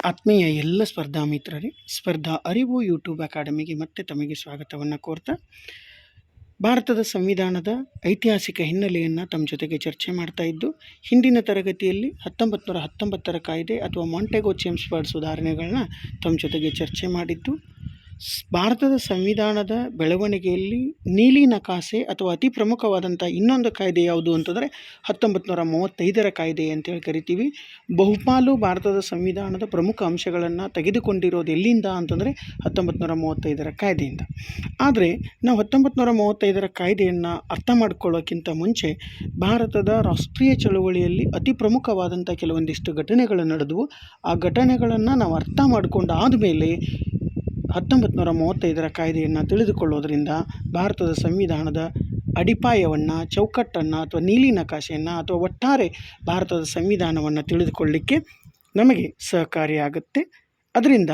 ಆತ್ಮೀಯ ಎಲ್ಲ ಸ್ಪರ್ಧಾ ಮಿತ್ರರೇ, ಸ್ಪರ್ಧಾ ಅರಿವು ಯೂಟ್ಯೂಬ್ ಅಕಾಡೆಮಿಗೆ ಮತ್ತೆ ತಮಗೆ ಸ್ವಾಗತವನ್ನು ಕೋರ್ತಾ, ಭಾರತದ ಸಂವಿಧಾನದ ಐತಿಹಾಸಿಕ ಹಿನ್ನೆಲೆಯನ್ನು ತಮ್ಮ ಜೊತೆಗೆ ಚರ್ಚೆ ಮಾಡ್ತಾ ಇದ್ದು, ಹಿಂದಿನ ತರಗತಿಯಲ್ಲಿ 1919ರ ಕಾಯ್ದೆ ಅಥವಾ ಮಾಂಟೆಗೊ ಚೆಮ್ಸ್ಫರ್ಡ್ ಸುಧಾರಣೆಗಳನ್ನ ತಮ್ಮ ಜೊತೆಗೆ ಚರ್ಚೆ ಮಾಡಿದ್ದು, ಭಾರತದ ಸಂವಿಧಾನದ ಬೆಳವಣಿಗೆಯಲ್ಲಿ ನೀಲಿ ನಕಾಸೆ ಅಥವಾ ಅತಿ ಪ್ರಮುಖವಾದಂಥ ಇನ್ನೊಂದು ಕಾಯ್ದೆ ಯಾವುದು ಅಂತಂದರೆ 1935ರ ಕಾಯ್ದೆ ಅಂತೇಳಿ ಕರಿತೀವಿ. ಬಹುಪಾಲು ಭಾರತದ ಸಂವಿಧಾನದ ಪ್ರಮುಖ ಅಂಶಗಳನ್ನು ತೆಗೆದುಕೊಂಡಿರೋದು ಎಲ್ಲಿಂದ ಅಂತಂದರೆ 1935ರ ಕಾಯ್ದೆಯಿಂದ. ಆದರೆ ನಾವು 1935ರ ಕಾಯ್ದೆಯನ್ನು ಅರ್ಥ ಮಾಡ್ಕೊಳ್ಳೋಕ್ಕಿಂತ ಮುಂಚೆ ಭಾರತದ ರಾಷ್ಟ್ರೀಯ ಚಳವಳಿಯಲ್ಲಿ ಅತಿ ಪ್ರಮುಖವಾದಂಥ ಕೆಲವೊಂದಿಷ್ಟು ಘಟನೆಗಳು ನಡೆದವು. ಆ ಘಟನೆಗಳನ್ನು ನಾವು ಅರ್ಥ ಮಾಡಿಕೊಂಡು ಆದಮೇಲೆ 1935ರ ಕಾಯ್ದೆಯನ್ನು ತಿಳಿದುಕೊಳ್ಳೋದ್ರಿಂದ ಭಾರತದ ಸಂವಿಧಾನದ ಅಡಿಪಾಯವನ್ನು, ಚೌಕಟ್ಟನ್ನು ಅಥವಾ ನೀಲಿ ನಕಾಶೆಯನ್ನು ಅಥವಾ ಒಟ್ಟಾರೆ ಭಾರತದ ಸಂವಿಧಾನವನ್ನು ತಿಳಿದುಕೊಳ್ಳಲಿಕ್ಕೆ ನಮಗೆ ಸಹಕಾರಿಯಾಗುತ್ತೆ. ಅದರಿಂದ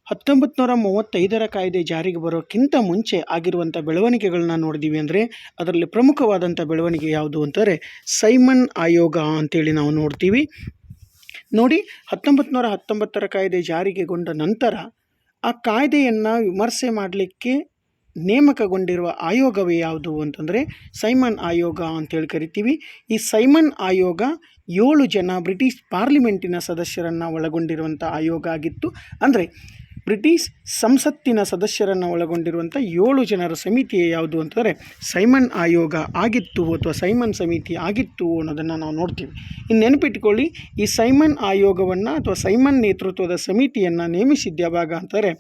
1935ರ ಕಾಯ್ದೆ ಜಾರಿಗೆ ಬರೋಕ್ಕಿಂತ ಮುಂಚೆ ಆಗಿರುವಂಥ ಬೆಳವಣಿಗೆಗಳನ್ನ ನೋಡಿದ್ದೀವಿ ಅಂದರೆ ಅದರಲ್ಲಿ ಪ್ರಮುಖವಾದಂಥ ಬೆಳವಣಿಗೆ ಯಾವುದು ಅಂತಂದರೆ ಸೈಮನ್ ಆಯೋಗ ಅಂತೇಳಿ ನಾವು ನೋಡ್ತೀವಿ. ನೋಡಿ, 1919ರ ಕಾಯ್ದೆ ಜಾರಿಗೆಗೊಂಡ ನಂತರ ಆ ಕಾಯ್ದೆಯನ್ನು ವಿಮರ್ಶೆ ಮಾಡಲಿಕ್ಕೆ ನೇಮಕಗೊಂಡಿರುವ ಆಯೋಗವೇ ಯಾವುದು ಅಂತಂದರೆ ಸೈಮನ್ ಆಯೋಗ ಅಂತೇಳಿ ಕರಿತೀವಿ. ಈ ಸೈಮನ್ ಆಯೋಗ 7 ಜನ ಬ್ರಿಟಿಷ್ ಪಾರ್ಲಿಮೆಂಟಿನ ಸದಸ್ಯರನ್ನು ಒಳಗೊಂಡಿರುವಂಥ ಆಯೋಗ ಆಗಿತ್ತು. ಅಂದರೆ ಬ್ರಿಟಿಷ್ ಸಂಸತ್ತಿನ ಸದಸ್ಯರನ್ನು ಒಳಗೊಂಡಿರುವಂಥ 7 ಜನರ ಸಮಿತಿ ಯಾವುದು ಅಂತಂದರೆ ಸೈಮನ್ ಆಯೋಗ ಆಗಿತ್ತು ಅಥವಾ ಸೈಮನ್ ಸಮಿತಿ ಆಗಿತ್ತು ಅನ್ನೋದನ್ನು ನಾವು ನೋಡ್ತೀವಿ. ಇನ್ನು ನೆನಪಿಟ್ಕೊಳ್ಳಿ, ಈ ಸೈಮನ್ ಆಯೋಗವನ್ನು ಅಥವಾ ಸೈಮನ್ ನೇತೃತ್ವದ ಸಮಿತಿಯನ್ನು ನೇಮಿಸಿದ್ದು ಯಾವಾಗ ಅಂತಂದರೆ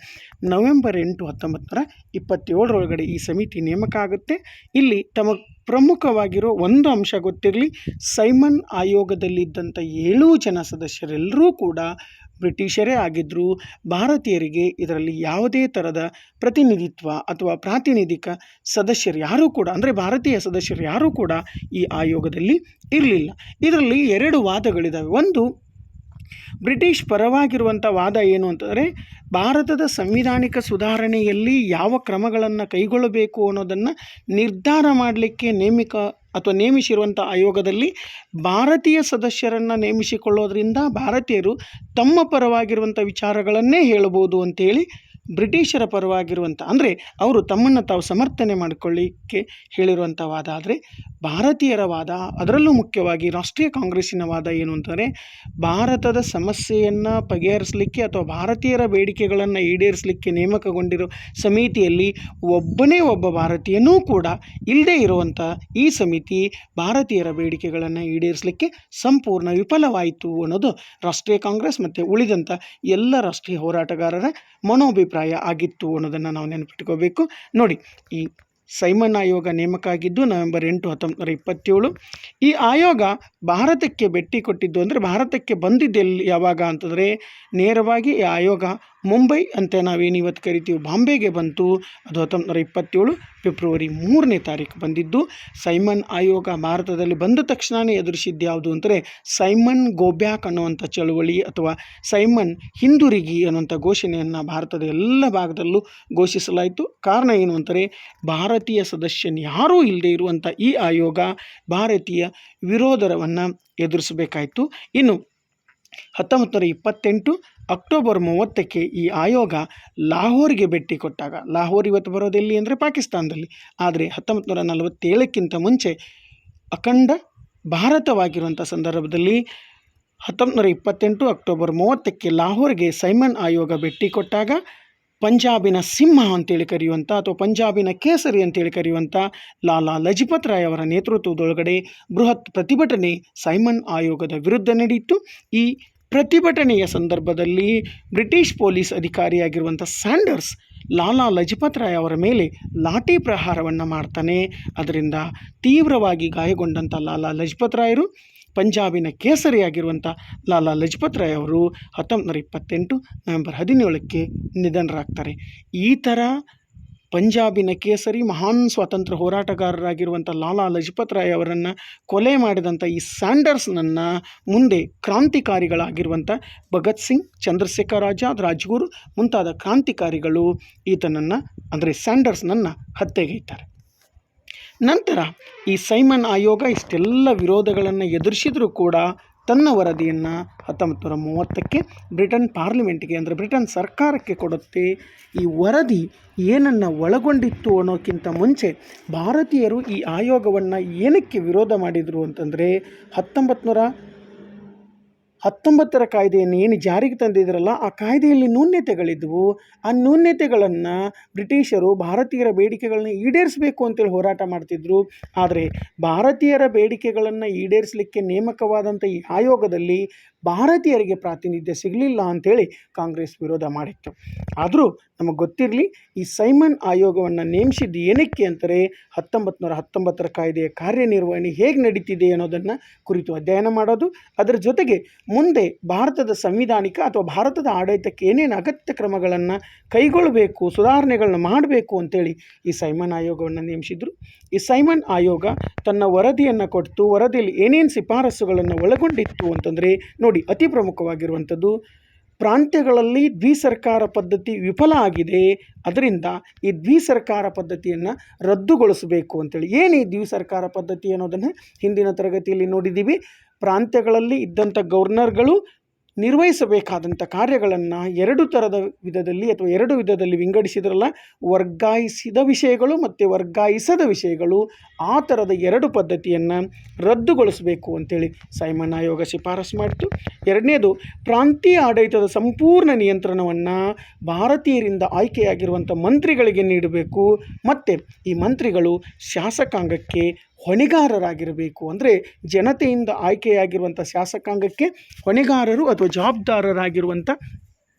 ನವೆಂಬರ್ 8, 1927 ಈ ಸಮಿತಿ ನೇಮಕ ಆಗುತ್ತೆ. ಇಲ್ಲಿ ತಮಗೆ ಪ್ರಮುಖವಾಗಿರೋ ಒಂದು ಅಂಶ ಗೊತ್ತಿರಲಿ, ಸೈಮನ್ ಆಯೋಗದಲ್ಲಿದ್ದಂಥ 7 ಜನ ಸದಸ್ಯರೆಲ್ಲರೂ ಕೂಡ ಬ್ರಿಟಿಷರೇ ಆಗಿದ್ದರು. ಭಾರತೀಯರಿಗೆ ಇದರಲ್ಲಿ ಯಾವುದೇ ಥರದ ಪ್ರತಿನಿಧಿತ್ವ ಅಥವಾ ಪ್ರಾತಿನಿಧಿಕ ಸದಸ್ಯರು ಯಾರೂ ಕೂಡ, ಅಂದರೆ ಭಾರತೀಯ ಸದಸ್ಯರು ಯಾರೂ ಕೂಡ ಈ ಆಯೋಗದಲ್ಲಿ ಇರಲಿಲ್ಲ. ಇದರಲ್ಲಿ 2 ವಾದಗಳಿದ್ದಾವೆ. ಒಂದು, ಬ್ರಿಟಿಷ್ ಪರವಾಗಿರುವಂಥ ವಾದ ಏನು ಅಂತಂದರೆ ಭಾರತದ ಸಂವಿಧಾನಿಕ ಸುಧಾರಣೆಯಲ್ಲಿ ಯಾವ ಕ್ರಮಗಳನ್ನು ಕೈಗೊಳ್ಳಬೇಕು ಅನ್ನೋದನ್ನು ನಿರ್ಧಾರ ಮಾಡಲಿಕ್ಕೆ ನೇಮಿಸಿರುವಂಥ ಆಯೋಗದಲ್ಲಿ ಭಾರತೀಯ ಸದಸ್ಯರನ್ನು ನೇಮಿಸಿಕೊಳ್ಳೋದ್ರಿಂದ ಭಾರತೀಯರು ತಮ್ಮ ಪರವಾಗಿರುವಂಥ ವಿಚಾರಗಳನ್ನೇ ಹೇಳಬಹುದು ಅಂತೇಳಿ ಬ್ರಿಟಿಷರ ಪರವಾಗಿರುವಂಥ, ಅಂದರೆ ಅವರು ತಮ್ಮನ್ನು ತಾವು ಸಮರ್ಥನೆ ಮಾಡಿಕೊಳ್ಳಿಕ್ಕೆ ಹೇಳಿರುವಂಥ ವಾದ. ಆದರೆ ಭಾರತೀಯರ ವಾದ, ಅದರಲ್ಲೂ ಮುಖ್ಯವಾಗಿ ರಾಷ್ಟ್ರೀಯ ಕಾಂಗ್ರೆಸ್ಸಿನ ವಾದ ಏನು ಅಂತಂದರೆ ಭಾರತದ ಸಮಸ್ಯೆಯನ್ನು ಬಗೆಹರಿಸಲಿಕ್ಕೆ ಅಥವಾ ಭಾರತೀಯರ ಬೇಡಿಕೆಗಳನ್ನು ಈಡೇರಿಸಲಿಕ್ಕೆ ನೇಮಕಗೊಂಡಿರೋ ಸಮಿತಿಯಲ್ಲಿ ಒಬ್ಬನೇ ಒಬ್ಬ ಭಾರತೀಯನೂ ಕೂಡ ಇಲ್ಲದೇ ಇರುವಂಥ ಈ ಸಮಿತಿ ಭಾರತೀಯರ ಬೇಡಿಕೆಗಳನ್ನು ಈಡೇರಿಸಲಿಕ್ಕೆ ಸಂಪೂರ್ಣ ವಿಫಲವಾಯಿತು ಅನ್ನೋದು ರಾಷ್ಟ್ರೀಯ ಕಾಂಗ್ರೆಸ್ ಮತ್ತು ಉಳಿದಂಥ ಎಲ್ಲ ರಾಷ್ಟ್ರೀಯ ಹೋರಾಟಗಾರರ ಮನೋಭಿಪ್ರಾಯ ಆಗಿತ್ತು ಅನ್ನೋದನ್ನು ನಾವು ನೆನಪಿಟ್ಕೋಬೇಕು. ನೋಡಿ, ಈ ಸೈಮನ್ ಆಯೋಗ ನೇಮಕ ಆಗಿದ್ದು ನವೆಂಬರ್ 8, 1927. ಈ ಆಯೋಗ ಭಾರತಕ್ಕೆ ಭೇಟಿ ಕೊಟ್ಟಿದ್ದು ಅಂದರೆ ಭಾರತಕ್ಕೆ ಬಂದಿದ್ದೆಲ್ಲಿ ಯಾವಾಗ ಅಂತಂದರೆ ನೇರವಾಗಿ ಈ ಆಯೋಗ ಮುಂಬೈ ಅಂತ ನಾವೇನು ಇವತ್ತು ಕರಿತೀವಿ ಬಾಂಬೆಗೆ ಬಂತು. ಅದು 1927 ಫೆಬ್ರವರಿ 3 ಬಂದಿದ್ದು. ಸೈಮನ್ ಆಯೋಗ ಭಾರತದಲ್ಲಿ ಬಂದ ತಕ್ಷಣವೇ ಎದುರಿಸಿದ್ದು ಯಾವುದು ಅಂದರೆ ಸೈಮನ್ ಗೋ ಬ್ಯಾಕ್ ಅನ್ನುವಂಥ ಚಳುವಳಿ ಅಥವಾ ಸೈಮನ್ ಹಿಂದುರಿಗಿ ಅನ್ನುವಂಥ ಘೋಷಣೆಯನ್ನು ಭಾರತದ ಎಲ್ಲ ಭಾಗದಲ್ಲೂ ಘೋಷಿಸಲಾಯಿತು. ಕಾರಣ ಏನು ಅಂದರೆ ಭಾರತೀಯ ಸದಸ್ಯನ ಯಾರೂ ಇಲ್ಲದೆ ಇರುವಂಥ ಈ ಆಯೋಗ ಭಾರತೀಯ ವಿರೋಧವನ್ನು ಎದುರಿಸಬೇಕಾಯಿತು. ಇನ್ನು 1928 ಅಕ್ಟೋಬರ್ 30 ಈ ಆಯೋಗ ಲಾಹೋರ್ಗೆ ಭೇಟಿ ಕೊಟ್ಟಾಗ, ಲಾಹೋರ್ ಇವತ್ತು ಬರೋದೆಲ್ಲಿ ಅಂದರೆ ಪಾಕಿಸ್ತಾನದಲ್ಲಿ, ಆದರೆ 1947ಕ್ಕಿಂತ ಮುಂಚೆ ಅಖಂಡ ಭಾರತವಾಗಿರುವಂಥ ಸಂದರ್ಭದಲ್ಲಿ 1928 ಅಕ್ಟೋಬರ್ 30 ಲಾಹೋರ್ಗೆ ಸೈಮನ್ ಆಯೋಗ ಭೇಟಿ ಕೊಟ್ಟಾಗ ಪಂಜಾಬಿನ ಸಿಂಹ ಅಂತೇಳಿ ಕರೆಯುವಂಥ ಅಥವಾ ಪಂಜಾಬಿನ ಕೇಸರಿ ಅಂತೇಳಿ ಕರೆಯುವಂಥ ಲಾಲಾ ಲಜಪತ್ ರಾಯ್ ಅವರ ನೇತೃತ್ವದೊಳಗಡೆ ಬೃಹತ್ ಪ್ರತಿಭಟನೆ ಸೈಮನ್ ಆಯೋಗದ ವಿರುದ್ಧ ನಡೆಯಿತು. ಈ ಪ್ರತಿಭಟನೆಯ ಸಂದರ್ಭದಲ್ಲಿ British police ಅಧಿಕಾರಿಯಾಗಿರುವಂಥ sanders Lala Lajpat Roy ಅವರ ಮೇಲೆ ಲಾಠಿ ಪ್ರಹಾರವನ್ನು ಮಾಡ್ತಾನೆ. ಅದರಿಂದ ತೀವ್ರವಾಗಿ ಗಾಯಗೊಂಡಂಥ ಲಾಲಾ ಲಜಪತ್ ರಾಯರು ಪಂಜಾಬಿನ ಕೇಸರಿಯಾಗಿರುವಂಥ ಲಾಲಾ ಲಜಪತ್ ರಾಯ್ ಅವರು 1928 ನವೆಂಬರ್ 17 ನಿಧನರಾಗ್ತಾರೆ. ಈ ಥರ ಪಂಜಾಬಿನ ಕೇಸರಿ ಮಹಾನ್ ಸ್ವಾತಂತ್ರ್ಯ ಹೋರಾಟಗಾರರಾಗಿರುವಂಥ ಲಾಲಾ ಲಜಪತ್ ರಾಯ್ ಅವರನ್ನು ಕೊಲೆ ಮಾಡಿದಂಥ ಈ ಸ್ಯಾಂಡರ್ಸ್ನನ್ನು ಮುಂದೆ ಕ್ರಾಂತಿಕಾರಿಗಳಾಗಿರುವಂಥ ಭಗತ್ ಸಿಂಗ್, ಚಂದ್ರಶೇಖರ್ ಆಜಾದ್, ರಾಜ್ಗುರು ಮುಂತಾದ ಕ್ರಾಂತಿಕಾರಿಗಳು ಈತನನ್ನು ಅಂದರೆ ಸ್ಯಾಂಡರ್ಸ್ನನ್ನು ಹತ್ಯೆಗೈತಾರೆ. ನಂತರ ಈ ಸೈಮನ್ ಆಯೋಗ ಇಷ್ಟೆಲ್ಲ ವಿರೋಧಗಳನ್ನು ಎದುರಿಸಿದರೂ ಕೂಡ ತನ್ನ ವರದಿಯನ್ನು 1930ಕ್ಕೆ ಬ್ರಿಟನ್ ಪಾರ್ಲಿಮೆಂಟ್ಗೆ ಅಂದರೆ ಬ್ರಿಟನ್ ಸರ್ಕಾರಕ್ಕೆ ಕೊಡುತ್ತೆ. ಈ ವರದಿ ಏನನ್ನು ಒಳಗೊಂಡಿತ್ತು ಅನ್ನೋಕ್ಕಿಂತ ಮುಂಚೆ ಭಾರತೀಯರು ಈ ಆಯೋಗವನ್ನು ಏನಕ್ಕೆ ವಿರೋಧ ಮಾಡಿದರು ಅಂತಂದರೆ 1919ರ ಕಾಯ್ದೆಯನ್ನು ಏನು ಜಾರಿಗೆ ತಂದಿದ್ರಲ್ಲ, ಆ ಕಾಯ್ದೆಯಲ್ಲಿ ನ್ಯೂನ್ಯತೆಗಳಿದ್ವು. ಆ ನ್ಯೂನ್ಯತೆಗಳನ್ನು ಬ್ರಿಟಿಷರು ಭಾರತೀಯರ ಬೇಡಿಕೆಗಳನ್ನ ಈಡೇರಿಸಬೇಕು ಅಂತೇಳಿ ಹೋರಾಟ ಮಾಡ್ತಿದ್ರು. ಆದರೆ ಭಾರತೀಯರ ಬೇಡಿಕೆಗಳನ್ನು ಈಡೇರಿಸಲಿಕ್ಕೆ ನೇಮಕವಾದಂಥ ಈ ಆಯೋಗದಲ್ಲಿ ಭಾರತೀಯರಿಗೆ ಪ್ರಾತಿನಿಧ್ಯ ಸಿಗಲಿಲ್ಲ ಅಂಥೇಳಿ ಕಾಂಗ್ರೆಸ್ ವಿರೋಧ ಮಾಡಿತ್ತು. ಆದರೂ ನಮಗೆ ಗೊತ್ತಿರಲಿ, ಈ ಸೈಮನ್ ಆಯೋಗವನ್ನು ನೇಮಿಸಿದ್ದು ಏನಕ್ಕೆ ಅಂತಾರೆ 1919ರ ಕಾಯ್ದೆಯ ಕಾರ್ಯನಿರ್ವಹಣೆ ಹೇಗೆ ನಡೀತಿದೆ ಅನ್ನೋದನ್ನು ಕುರಿತು ಅಧ್ಯಯನ ಮಾಡೋದು, ಅದರ ಜೊತೆಗೆ ಮುಂದೆ ಭಾರತದ ಸಂವಿಧಾನಿಕ ಅಥವಾ ಭಾರತದ ಆಡಳಿತಕ್ಕೆ ಏನೇನು ಅಗತ್ಯ ಕ್ರಮಗಳನ್ನು ಕೈಗೊಳ್ಳಬೇಕು, ಸುಧಾರಣೆಗಳನ್ನ ಮಾಡಬೇಕು ಅಂತೇಳಿ ಈ ಸೈಮನ್ ಆಯೋಗವನ್ನು ನೇಮಿಸಿದ್ರು. ಈ ಸೈಮನ್ ಆಯೋಗ ತನ್ನ ವರದಿಯನ್ನು ಕೊಟ್ಟು ವರದಿಯಲ್ಲಿ ಏನೇನು ಶಿಫಾರಸುಗಳನ್ನು ಒಳಗೊಂಡಿತ್ತು ಅಂತಂದರೆ ನೋಡಿ, ಅತಿ ಪ್ರಮುಖವಾಗಿರುವಂಥದ್ದು ಪ್ರಾಂತ್ಯಗಳಲ್ಲಿ ದ್ವಿಸರ್ಕಾರ ಪದ್ಧತಿ ವಿಫಲ ಆಗಿದೆ, ಅದರಿಂದ ಈ ದ್ವಿಸರ್ಕಾರ ಪದ್ಧತಿಯನ್ನು ರದ್ದುಗೊಳಿಸಬೇಕು ಅಂತೇಳಿ. ಏನು ಈ ದ್ವಿಸರ್ಕಾರ ಪದ್ಧತಿ ಅನ್ನೋದನ್ನು ಹಿಂದಿನ ತರಗತಿಯಲ್ಲಿ ನೋಡಿದ್ದೀವಿ. ಪ್ರಾಂತ್ಯಗಳಲ್ಲಿ ಇದ್ದಂಥ ಗವರ್ನರ್ಗಳು ನಿರ್ವಹಿಸಬೇಕಾದಂಥ ಕಾರ್ಯಗಳನ್ನು ಎರಡು ವಿಧದಲ್ಲಿ ವಿಂಗಡಿಸಿದ್ರಲ್ಲ, ವರ್ಗಾಯಿಸಿದ ವಿಷಯಗಳು ಮತ್ತು ವರ್ಗಾಯಿಸದ ವಿಷಯಗಳು. ಆ ಥರದ ಎರಡು ಪದ್ಧತಿಯನ್ನು ರದ್ದುಗೊಳಿಸಬೇಕು ಅಂತೇಳಿ ಸೈಮನ್ ಆಯೋಗ ಶಿಫಾರಸು ಮಾಡಿತು. ಎರಡನೇದು, ಪ್ರಾಂತೀಯ ಆಡಳಿತದ ಸಂಪೂರ್ಣ ನಿಯಂತ್ರಣವನ್ನು ಭಾರತೀಯರಿಂದ ಆಯ್ಕೆಯಾಗಿರುವಂಥ ಮಂತ್ರಿಗಳಿಗೆ ನೀಡಬೇಕು ಮತ್ತು ಈ ಮಂತ್ರಿಗಳು ಶಾಸಕಾಂಗಕ್ಕೆ ಹೊಣೆಗಾರರಾಗಿರಬೇಕು. ಅಂದರೆ ಜನತೆಯಿಂದ ಆಯ್ಕೆಯಾಗಿರುವಂಥ ಶಾಸಕಾಂಗಕ್ಕೆ ಹೊಣೆಗಾರರು ಅಥವಾ ಜವಾಬ್ದಾರರಾಗಿರುವಂಥ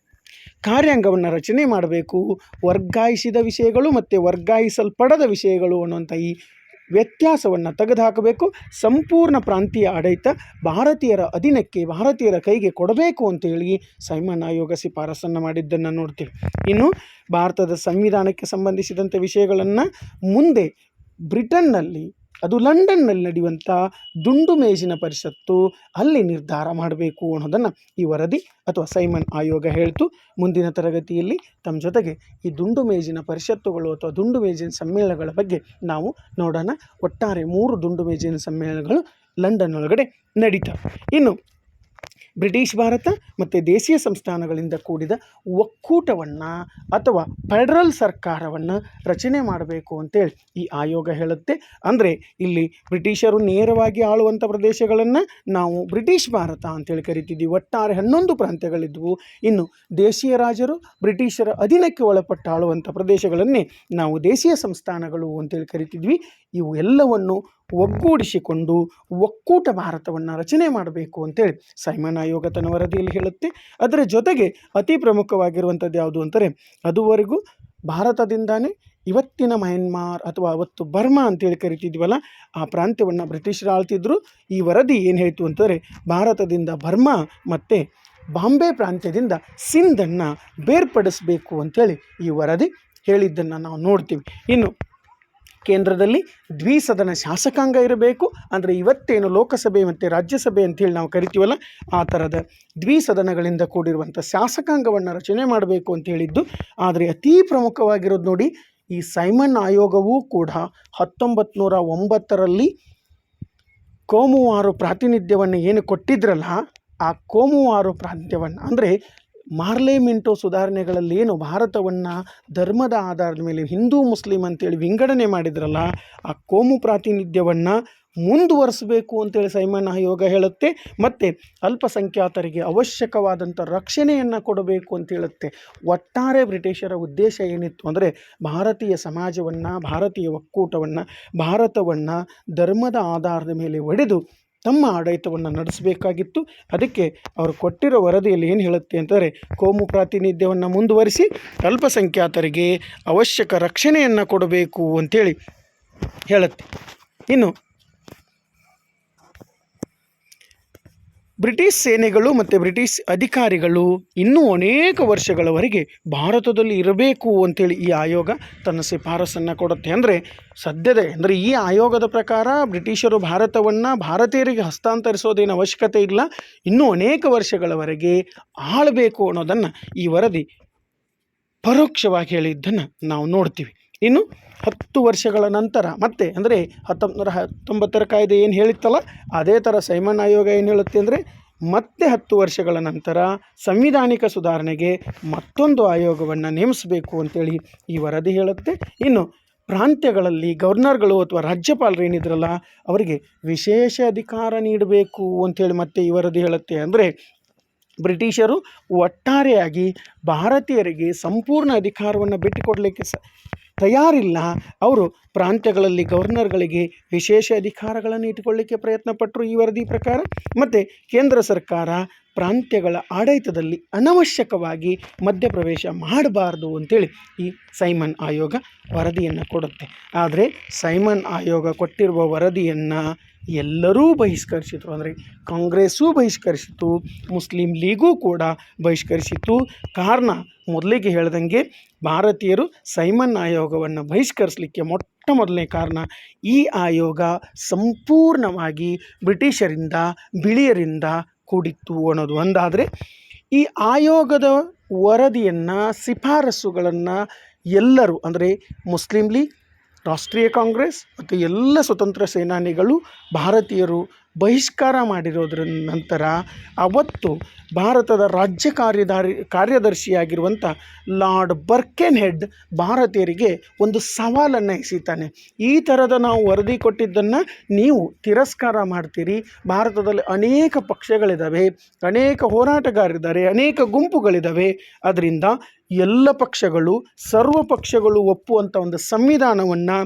ಕಾರ್ಯಾಂಗವನ್ನು ರಚನೆ ಮಾಡಬೇಕು. ವರ್ಗಾಯಿಸಿದ ವಿಷಯಗಳು ಮತ್ತು ವರ್ಗಾಯಿಸಲ್ಪಡದ ವಿಷಯಗಳು ಅನ್ನುವಂಥ ಈ ವ್ಯತ್ಯಾಸವನ್ನು ತೆಗೆದುಹಾಕಬೇಕು. ಸಂಪೂರ್ಣ ಪ್ರಾಂತೀಯ ಆಡಳಿತ ಭಾರತೀಯರ ಅಧೀನಕ್ಕೆ, ಭಾರತೀಯರ ಕೈಗೆ ಕೊಡಬೇಕು ಅಂತೇಳಿ ಸೈಮನ್ ಆಯೋಗ ಶಿಫಾರಸನ್ನು ಮಾಡಿದ್ದನ್ನು ನೋಡ್ತೀವಿ. ಇನ್ನು ಭಾರತದ ಸಂವಿಧಾನಕ್ಕೆ ಸಂಬಂಧಿಸಿದಂಥ ವಿಷಯಗಳನ್ನು ಮುಂದೆ ಬ್ರಿಟನ್ನಲ್ಲಿ, ಅದು ಲಂಡನ್ನಲ್ಲಿ ನಡೆಯುವಂಥ ದುಂಡು ಮೇಜಿನ ಪರಿಷತ್ತು ಅಲ್ಲಿ ನಿರ್ಧಾರ ಮಾಡಬೇಕು ಅನ್ನೋದನ್ನು ಈ ವರದಿ ಅಥವಾ ಸೈಮನ್ ಆಯೋಗ ಹೇಳ್ತು. ಮುಂದಿನ ತರಗತಿಯಲ್ಲಿ ತಮ್ಮ ಜೊತೆಗೆ ಈ ದುಂಡು ಮೇಜಿನ ಪರಿಷತ್ತುಗಳು ಅಥವಾ ದುಂಡು ಮೇಜಿನ ಸಮ್ಮೇಳನಗಳ ಬಗ್ಗೆ ನಾವು ನೋಡೋಣ. ಒಟ್ಟಾರೆ 3 ದುಂಡು ಮೇಜಿನ ಸಮ್ಮೇಳನಗಳು ಲಂಡನ್ ಒಳಗಡೆ ನಡೀತವೆ. ಇನ್ನು ಬ್ರಿಟಿಷ್ ಭಾರತ ಮತ್ತು ದೇಶೀಯ ಸಂಸ್ಥಾನಗಳಿಂದ ಕೂಡಿದ ಒಕ್ಕೂಟವನ್ನು ಅಥವಾ ಫೆಡರಲ್ ಸರ್ಕಾರವನ್ನು ರಚನೆ ಮಾಡಬೇಕು ಅಂತೇಳಿ ಈ ಆಯೋಗ ಹೇಳುತ್ತೆ. ಅಂದರೆ ಇಲ್ಲಿ ಬ್ರಿಟಿಷರು ನೇರವಾಗಿ ಆಳುವಂಥ ಪ್ರದೇಶಗಳನ್ನು ನಾವು ಬ್ರಿಟಿಷ್ ಭಾರತ ಅಂತೇಳಿ ಕರಿತಿದ್ವಿ. ಒಟ್ಟಾರೆ 11 ಪ್ರಾಂತ್ಯಗಳಿದ್ವು. ಇನ್ನು ದೇಶೀಯ ರಾಜರು ಬ್ರಿಟಿಷರ ಅಧೀನಕ್ಕೆ ಒಳಪಟ್ಟು ಆಳುವಂಥ ಪ್ರದೇಶಗಳನ್ನೇ ನಾವು ದೇಶೀಯ ಸಂಸ್ಥಾನಗಳು ಅಂತೇಳಿ ಕರಿತಿದ್ವಿ. ಇವು ಎಲ್ಲವನ್ನು ಒಗ್ಗೂಡಿಸಿಕೊಂಡು ಒಕ್ಕೂಟ ಭಾರತವನ್ನು ರಚನೆ ಮಾಡಬೇಕು ಅಂತೇಳಿ ಸೈಮನ್ ಆಯೋಗ ತನ್ನ ವರದಿಯಲ್ಲಿ ಹೇಳುತ್ತೆ. ಅದರ ಜೊತೆಗೆ ಅತಿ ಪ್ರಮುಖವಾಗಿರುವಂಥದ್ದು ಯಾವುದು ಅಂತಾರೆ, ಅದುವರೆಗೂ ಭಾರತದಿಂದಾನೇ ಇವತ್ತಿನ ಮಯನ್ಮಾರ್ ಅಥವಾ ಅವತ್ತು ಬರ್ಮಾ ಅಂತೇಳಿ ಕರಿತಿದ್ವಲ್ಲ, ಆ ಪ್ರಾಂತ್ಯವನ್ನು ಬ್ರಿಟಿಷರು ಆಳ್ತಿದ್ರು. ಈ ವರದಿ ಏನು ಹೇಳ್ತು ಅಂತಂದರೆ, ಭಾರತದಿಂದ ಬರ್ಮಾ ಮತ್ತು ಬಾಂಬೆ ಪ್ರಾಂತ್ಯದಿಂದ ಸಿಂಧನ್ನು ಬೇರ್ಪಡಿಸಬೇಕು ಅಂಥೇಳಿ ಈ ವರದಿ ಹೇಳಿದ್ದನ್ನು ನಾವು ನೋಡ್ತೀವಿ. ಇನ್ನು ಕೇಂದ್ರದಲ್ಲಿ ದ್ವಿಸದನ ಶಾಸಕಾಂಗ ಇರಬೇಕು. ಅಂದರೆ ಇವತ್ತೇನು ಲೋಕಸಭೆ ಮತ್ತು ರಾಜ್ಯಸಭೆ ಅಂತೇಳಿ ನಾವು ಕರಿತೀವಲ್ಲ, ಆ ಥರದ ದ್ವಿಸದನಗಳಿಂದ ಕೂಡಿರುವಂಥ ಶಾಸಕಾಂಗವನ್ನು ರಚನೆ ಮಾಡಬೇಕು ಅಂತ ಹೇಳಿದ್ದು. ಆದರೆ ಅತೀ ಪ್ರಮುಖವಾಗಿರೋದು ನೋಡಿ, ಈ ಸೈಮನ್ ಆಯೋಗವೂ ಕೂಡ 1909ರಲ್ಲಿ ಕೋಮುವಾರು ಪ್ರಾತಿನಿಧ್ಯವನ್ನು ಏನು ಕೊಟ್ಟಿದ್ರಲ್ಲ, ಆ ಕೋಮುವಾರು ಪ್ರಾಂತ್ಯವನ್ನು ಅಂದರೆ ಮಾರ್ಲೆ ಮಿಂಟೋ ಸುಧಾರಣೆಗಳಲ್ಲಿ ಏನು ಭಾರತವನ್ನು ಧರ್ಮದ ಆಧಾರದ ಮೇಲೆ ಹಿಂದೂ ಮುಸ್ಲಿಂ ಅಂತೇಳಿ ವಿಂಗಡಣೆ ಮಾಡಿದ್ರಲ್ಲ, ಆ ಕೋಮು ಪ್ರಾತಿನಿಧ್ಯವನ್ನು ಮುಂದುವರಿಸಬೇಕು ಅಂತೇಳಿ ಸೈಮನ್ ಆಯೋಗ ಹೇಳುತ್ತೆ. ಮತ್ತು ಅಲ್ಪಸಂಖ್ಯಾತರಿಗೆ ಅವಶ್ಯಕವಾದಂಥ ರಕ್ಷಣೆಯನ್ನು ಕೊಡಬೇಕು ಅಂತ ಹೇಳುತ್ತೆ. ಒಟ್ಟಾರೆ ಬ್ರಿಟಿಷರ ಉದ್ದೇಶ ಏನಿತ್ತು ಅಂದರೆ, ಭಾರತೀಯ ಸಮಾಜವನ್ನು, ಭಾರತೀಯ ಒಕ್ಕೂಟವನ್ನು, ಭಾರತವನ್ನು ಧರ್ಮದ ಆಧಾರದ ಮೇಲೆ ಒಡೆದು ತಮ್ಮ ಆಡಳಿತವನ್ನು ನಡೆಸಬೇಕಾಗಿತ್ತು. ಅದಕ್ಕೆ ಅವರು ಕೊಟ್ಟಿರೋ ವರದಿಯಲ್ಲಿ ಏನು ಹೇಳುತ್ತೆ ಅಂತಂದರೆ, ಕೋಮು ಪ್ರಾತಿನಿಧ್ಯವನ್ನು ಮುಂದುವರಿಸಿ ಅಲ್ಪಸಂಖ್ಯಾತರಿಗೆ ಅವಶ್ಯಕ ರಕ್ಷಣೆಯನ್ನು ಕೊಡಬೇಕು ಅಂಥೇಳಿ ಹೇಳುತ್ತೆ. ಇನ್ನು ಬ್ರಿಟಿಷ್ ಸೇನೆಗಳು ಮತ್ತು ಬ್ರಿಟಿಷ್ ಅಧಿಕಾರಿಗಳು ಇನ್ನೂ ಅನೇಕ ವರ್ಷಗಳವರೆಗೆ ಭಾರತದಲ್ಲಿ ಇರಬೇಕು ಅಂಥೇಳಿ ಈ ಆಯೋಗ ತನ್ನ ಶಿಫಾರಸನ್ನು ಕೊಡುತ್ತೆ. ಅಂದರೆ ಈ ಆಯೋಗದ ಪ್ರಕಾರ ಬ್ರಿಟಿಷರು ಭಾರತವನ್ನು ಭಾರತೀಯರಿಗೆ ಹಸ್ತಾಂತರಿಸೋದೇನು ಅವಶ್ಯಕತೆ ಇಲ್ಲ, ಇನ್ನೂ ಅನೇಕ ವರ್ಷಗಳವರೆಗೆ ಆಳಬೇಕು ಅನ್ನೋದನ್ನು ಈ ವರದಿ ಪರೋಕ್ಷವಾಗಿ ಹೇಳಿದ್ದನ್ನು ನಾವು ನೋಡ್ತೀವಿ. ಇನ್ನು 10 ವರ್ಷಗಳ ನಂತರ ಮತ್ತೆ ಅಂದರೆ 1919ರ ಕಾಯ್ದೆ ಏನು ಹೇಳಿತ್ತಲ್ಲ, ಅದೇ ಥರ ಸೈಮನ್ ಆಯೋಗ ಏನು ಹೇಳುತ್ತೆ ಅಂದರೆ, ಮತ್ತೆ 10 ವರ್ಷಗಳ ನಂತರ ಸಂವಿಧಾನಿಕ ಸುಧಾರಣೆಗೆ ಮತ್ತೊಂದು ಆಯೋಗವನ್ನು ನೇಮಿಸಬೇಕು ಅಂತೇಳಿ ಈ ವರದಿ ಹೇಳುತ್ತೆ. ಇನ್ನು ಪ್ರಾಂತ್ಯಗಳಲ್ಲಿ ಗವರ್ನರ್ಗಳು ಅಥವಾ ರಾಜ್ಯಪಾಲರು ಏನಿದ್ರಲ್ಲ ಅವರಿಗೆ ವಿಶೇಷ ಅಧಿಕಾರ ನೀಡಬೇಕು ಅಂಥೇಳಿ ಮತ್ತೆ ಈ ವರದಿ ಹೇಳುತ್ತೆ. ಅಂದರೆ ಬ್ರಿಟಿಷರು ಒಟ್ಟಾರೆಯಾಗಿ ಭಾರತೀಯರಿಗೆ ಸಂಪೂರ್ಣ ಅಧಿಕಾರವನ್ನು ಬಿಟ್ಟುಕೊಡಲಿಕ್ಕೆ ತಯಾರಿಲ್ಲ. ಅವರು ಪ್ರಾಂತ್ಯಗಳಲ್ಲಿ ಗವರ್ನರ್ಗಳಿಗೆ ವಿಶೇಷ ಅಧಿಕಾರಗಳನ್ನು ಇಟ್ಟುಕೊಳ್ಳಿಕ್ಕೆ ಪ್ರಯತ್ನಪಟ್ಟರು ಈ ವರದಿ ಪ್ರಕಾರ. ಮತ್ತು ಕೇಂದ್ರ ಸರ್ಕಾರ ಪ್ರಾಂತ್ಯಗಳ ಆಡಳಿತದಲ್ಲಿ ಅನವಶ್ಯಕವಾಗಿ ಮಧ್ಯಪ್ರವೇಶ ಮಾಡಬಾರ್ದು ಅಂತೇಳಿ ಈ ಸೈಮನ್ ಆಯೋಗ ವರದಿಯನ್ನು ಕೊಡುತ್ತೆ. ಆದರೆ ಸೈಮನ್ ಆಯೋಗ ಕೊಟ್ಟಿರುವ ವರದಿಯನ್ನು ಎಲ್ಲರೂ ಬಹಿಷ್ಕರಿಸಿದರು. ಅಂದರೆ ಕಾಂಗ್ರೆಸ್ಸೂ ಬಹಿಷ್ಕರಿಸಿತು, ಮುಸ್ಲಿಂ ಲೀಗೂ ಕೂಡ ಬಹಿಷ್ಕರಿಸಿತು. ಕಾರಣ ಮೊದಲಿಗೆ ಹೇಳ್ದಂಗೆ ಭಾರತೀಯರು ಸೈಮನ್ ಆಯೋಗವನ್ನು ಬಹಿಷ್ಕರಿಸಲಿಕ್ಕೆ ಮೊಟ್ಟ ಮೊದಲನೇ ಕಾರಣ ಈ ಆಯೋಗ ಸಂಪೂರ್ಣವಾಗಿ ಬ್ರಿಟಿಷರಿಂದ ಬಿಳಿಯರಿಂದ ಕೂಡಿತ್ತು ಅನ್ನೋದು ಒಂದಾದರೆ, ಈ ಆಯೋಗದ ವರದಿಯನ್ನು ಶಿಫಾರಸುಗಳನ್ನು ಎಲ್ಲರೂ ಅಂದರೆ ಮುಸ್ಲಿಂ ಲೀಗ್, ರಾಷ್ಟ್ರೀಯ ಕಾಂಗ್ರೆಸ್ ಮತ್ತು ಎಲ್ಲ ಸ್ವತಂತ್ರ ಸೇನಾನಿಗಳು ಭಾರತೀಯರು ಬಹಿಷ್ಕಾರ ಮಾಡಿರೋದ್ರ ನಂತರ ಅವತ್ತು ಭಾರತದ ರಾಜ್ಯ ಕಾರ್ಯದರ್ಶಿಯಾಗಿರುವಂಥ ಲಾರ್ಡ್ ಬರ್ಕೆನ್ಹೆಡ್ ಭಾರತೀಯರಿಗೆ ಒಂದು ಸವಾಲನ್ನು ಎಸೀತಾನೆ. ಈ ಥರದ ನಾವು ವರದಿ ಕೊಟ್ಟಿದ್ದನ್ನು ನೀವು ತಿರಸ್ಕಾರ ಮಾಡ್ತೀರಿ. ಭಾರತದಲ್ಲಿ ಅನೇಕ ಪಕ್ಷಗಳಿದ್ದಾವೆ, ಅನೇಕ ಹೋರಾಟಗಾರರಿದ್ದಾರೆ, ಅನೇಕ ಗುಂಪುಗಳಿದ್ದಾವೆ. ಅದರಿಂದ ಎಲ್ಲ ಪಕ್ಷಗಳು ಸರ್ವ ಪಕ್ಷಗಳು ಒಪ್ಪುವಂಥ ಒಂದು ಸಂವಿಧಾನವನ್ನು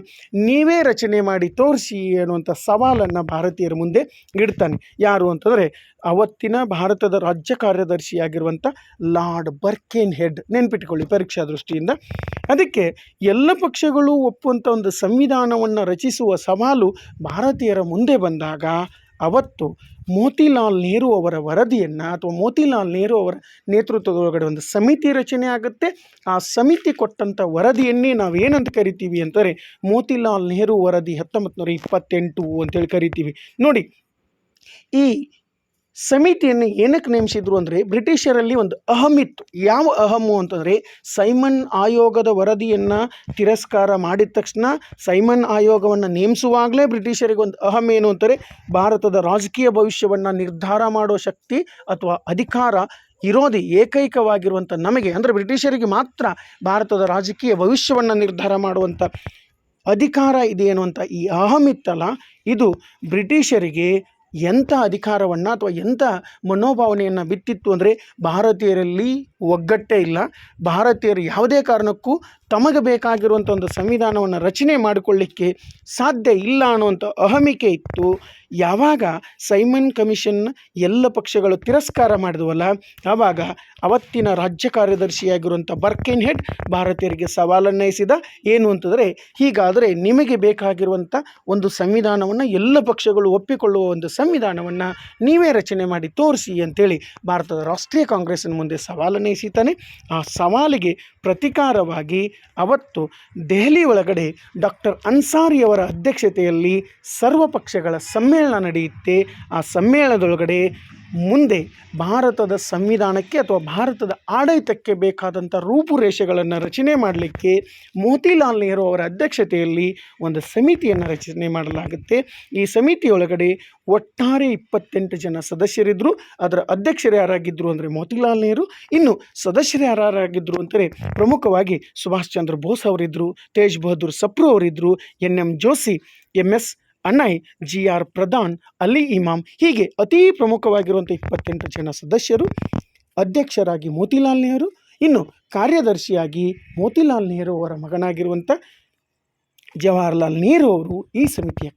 ನೀವೇ ರಚನೆ ಮಾಡಿ ತೋರಿಸಿ ಅನ್ನುವಂಥ ಸವಾಲನ್ನು ಭಾರತೀಯರ ಮುಂದೆ ಇಡ್ತಾನೆ. ಯಾರು ಅಂತಂದರೆ ಅವತ್ತಿನ ಭಾರತದ ರಾಜ್ಯ ಕಾರ್ಯದರ್ಶಿಯಾಗಿರುವಂಥ ಲಾರ್ಡ್ ಬರ್ಕೆನ್ಹೆಡ್. ನೆನ್ಪಿಟ್ಕೊಳ್ಳಿ ಪರೀಕ್ಷಾ ದೃಷ್ಟಿಯಿಂದ. ಅದಕ್ಕೆ ಎಲ್ಲ ಪಕ್ಷಗಳು ಒಪ್ಪುವಂಥ ಒಂದು ಸಂವಿಧಾನವನ್ನು ರಚಿಸುವ ಸವಾಲು ಭಾರತೀಯರ ಮುಂದೆ ಬಂದಾಗ ಅವತ್ತು ಮೋತಿಲಾಲ್ ನೆಹರು ಅವರ ವರದಿಯನ್ನು ಅಥವಾ ಮೋತಿಲಾಲ್ ನೆಹರು ಅವರ ನೇತೃತ್ವದೊಳಗಡೆ ಒಂದು ಸಮಿತಿ ರಚನೆ ಆಗುತ್ತೆ. ಆ ಸಮಿತಿ ಕೊಟ್ಟಂಥ ವರದಿಯನ್ನೇ ನಾವೇನಂತ ಕರಿತೀವಿ ಅಂತಾರೆ ಮೋತಿಲಾಲ್ ನೆಹರು ವರದಿ 1928 ಅಂತೇಳಿ ಕರಿತೀವಿ. ನೋಡಿ, ಈ ಸಮಿತಿಯನ್ನು ಏನಕ್ಕೆ ನೇಮಿಸಿದ್ರು ಅಂದರೆ ಬ್ರಿಟಿಷರಲ್ಲಿ ಒಂದು ಅಹಮಿತ್ತು. ಯಾವ ಅಹಮು ಅಂತಂದರೆ ಸೈಮನ್ ಆಯೋಗದ ವರದಿಯನ್ನು ತಿರಸ್ಕಾರ ಮಾಡಿದ ತಕ್ಷಣ ಸೈಮನ್ ಆಯೋಗವನ್ನು ನೇಮಿಸುವಾಗಲೇ ಬ್ರಿಟಿಷರಿಗೆ ಒಂದು ಅಹಂ ಏನು ಅಂತಾರೆ, ಭಾರತದ ರಾಜಕೀಯ ಭವಿಷ್ಯವನ್ನು ನಿರ್ಧಾರ ಮಾಡೋ ಶಕ್ತಿ ಅಥವಾ ಅಧಿಕಾರ ಇರೋದು ಏಕೈಕವಾಗಿರುವಂಥ ನಮಗೆ, ಅಂದರೆ ಬ್ರಿಟಿಷರಿಗೆ ಮಾತ್ರ ಭಾರತದ ರಾಜಕೀಯ ಭವಿಷ್ಯವನ್ನು ನಿರ್ಧಾರ ಮಾಡುವಂಥ ಅಧಿಕಾರ ಇದೆ ಅನ್ನುವಂಥ ಈ ಅಹಮಿತ್ತಲ್ಲ, ಇದು ಬ್ರಿಟಿಷರಿಗೆ ಎಂಥ ಅಧಿಕಾರವನ್ನು ಅಥವಾ ಎಂಥ ಮನೋಭಾವನೆಯನ್ನು ಬಿತ್ತಿತ್ತು ಅಂದರೆ ಭಾರತೀಯರಲ್ಲಿ ಒಗ್ಗಟ್ಟೇ ಇಲ್ಲ. ಭಾರತೀಯರು ಯಾವುದೇ ಕಾರಣಕ್ಕೂ ತಮಗೆ ಬೇಕಾಗಿರುವಂಥ ಒಂದು ಸಂವಿಧಾನವನ್ನು ರಚನೆ ಮಾಡಿಕೊಳ್ಳಿಕ್ಕೆ ಸಾಧ್ಯ ಇಲ್ಲ ಅನ್ನುವಂಥ ಅಹಮಿಕೆ ಇತ್ತು. ಯಾವಾಗ ಸೈಮನ್ ಕಮಿಷನ್ ಎಲ್ಲ ಪಕ್ಷಗಳು ತಿರಸ್ಕಾರ ಮಾಡಿದವಲ್ಲ, ಆವಾಗ ಅವತ್ತಿನ ರಾಜ್ಯ ಕಾರ್ಯದರ್ಶಿಯಾಗಿರುವಂಥ ಬರ್ಕೆನ್ಹೆಡ್ ಭಾರತೀಯರಿಗೆ ಸವಾಲನ್ನು ಎಸೆದ. ಏನು ಅಂತಂದರೆ, ಹೀಗಾದರೆ ನಿಮಗೆ ಬೇಕಾಗಿರುವಂಥ ಒಂದು ಸಂವಿಧಾನವನ್ನು ಎಲ್ಲ ಪಕ್ಷಗಳು ಒಪ್ಪಿಕೊಳ್ಳುವ ಒಂದು ಸಂವಿಧಾನವನ್ನು ನೀವೇ ರಚನೆ ಮಾಡಿ ತೋರಿಸಿ ಅಂತೇಳಿ ಭಾರತದ ರಾಷ್ಟ್ರೀಯ ಕಾಂಗ್ರೆಸ್ಸಿನ ಮುಂದೆ ಸವಾಲನ್ನು ಎಸೀತಾನೆ. ಆ ಸವಾಲಿಗೆ ಪ್ರತಿಕಾರವಾಗಿ ಅವತ್ತು ದೆಹಲಿ ಒಳಗಡೆ ಡಾಕ್ಟರ್ ಅನ್ಸಾರಿಯವರ ಅಧ್ಯಕ್ಷತೆಯಲ್ಲಿ ಸರ್ವಪಕ್ಷಗಳ ಸಮ್ಮೇಳನ ನಡೆಯುತ್ತೆ. ಆ ಸಮ್ಮೇಳನದೊಳಗಡೆ ಮುಂದೆ ಭಾರತದ ಸಂವಿಧಾನಕ್ಕೆ ಅಥವಾ ಭಾರತದ ಆಡಳಿತಕ್ಕೆ ಬೇಕಾದಂಥ ರೂಪುರೇಷೆಗಳನ್ನು ರಚನೆ ಮಾಡಲಿಕ್ಕೆ ಮೋತಿಲಾಲ್ ನೆಹರು ಅವರ ಅಧ್ಯಕ್ಷತೆಯಲ್ಲಿ ಒಂದು ಸಮಿತಿಯನ್ನು ರಚನೆ ಮಾಡಲಾಗುತ್ತೆ. ಈ ಸಮಿತಿಯೊಳಗಡೆ ಒಟ್ಟಾರೆ 28 ಜನ ಸದಸ್ಯರಿದ್ದರು. ಅದರ ಅಧ್ಯಕ್ಷರು ಯಾರಾಗಿದ್ದರು ಅಂದರೆ ಮೋತಿಲಾಲ್ ನೆಹರು. ಇನ್ನು ಸದಸ್ಯರು ಯಾರಾಗಿದ್ದರು ಅಂದರೆ ಪ್ರಮುಖವಾಗಿ Subhash Chandra Bose ಅವರಿದ್ದರು, Tej Bahadur Sapru ಅವರಿದ್ದರು, NM Joshi, MS ಅಣ್ಣೈ, GR Pradhan, Ali ಇಮಾಮ್, ಹೀಗೆ ಅತೀ ಪ್ರಮುಖವಾಗಿರುವಂಥ 28 ಜನ ಸದಸ್ಯರು. ಅಧ್ಯಕ್ಷರಾಗಿ ಮೋತಿಲಾಲ್ ನೆಹರು, ಇನ್ನು ಕಾರ್ಯದರ್ಶಿಯಾಗಿ ಮೋತಿಲಾಲ್ ನೆಹರು ಅವರ ಮಗನಾಗಿರುವಂಥ ಜವಾಹರ್ಲಾಲ್ ನೆಹರು ಅವರು ಈ ಸಮಿತಿಯ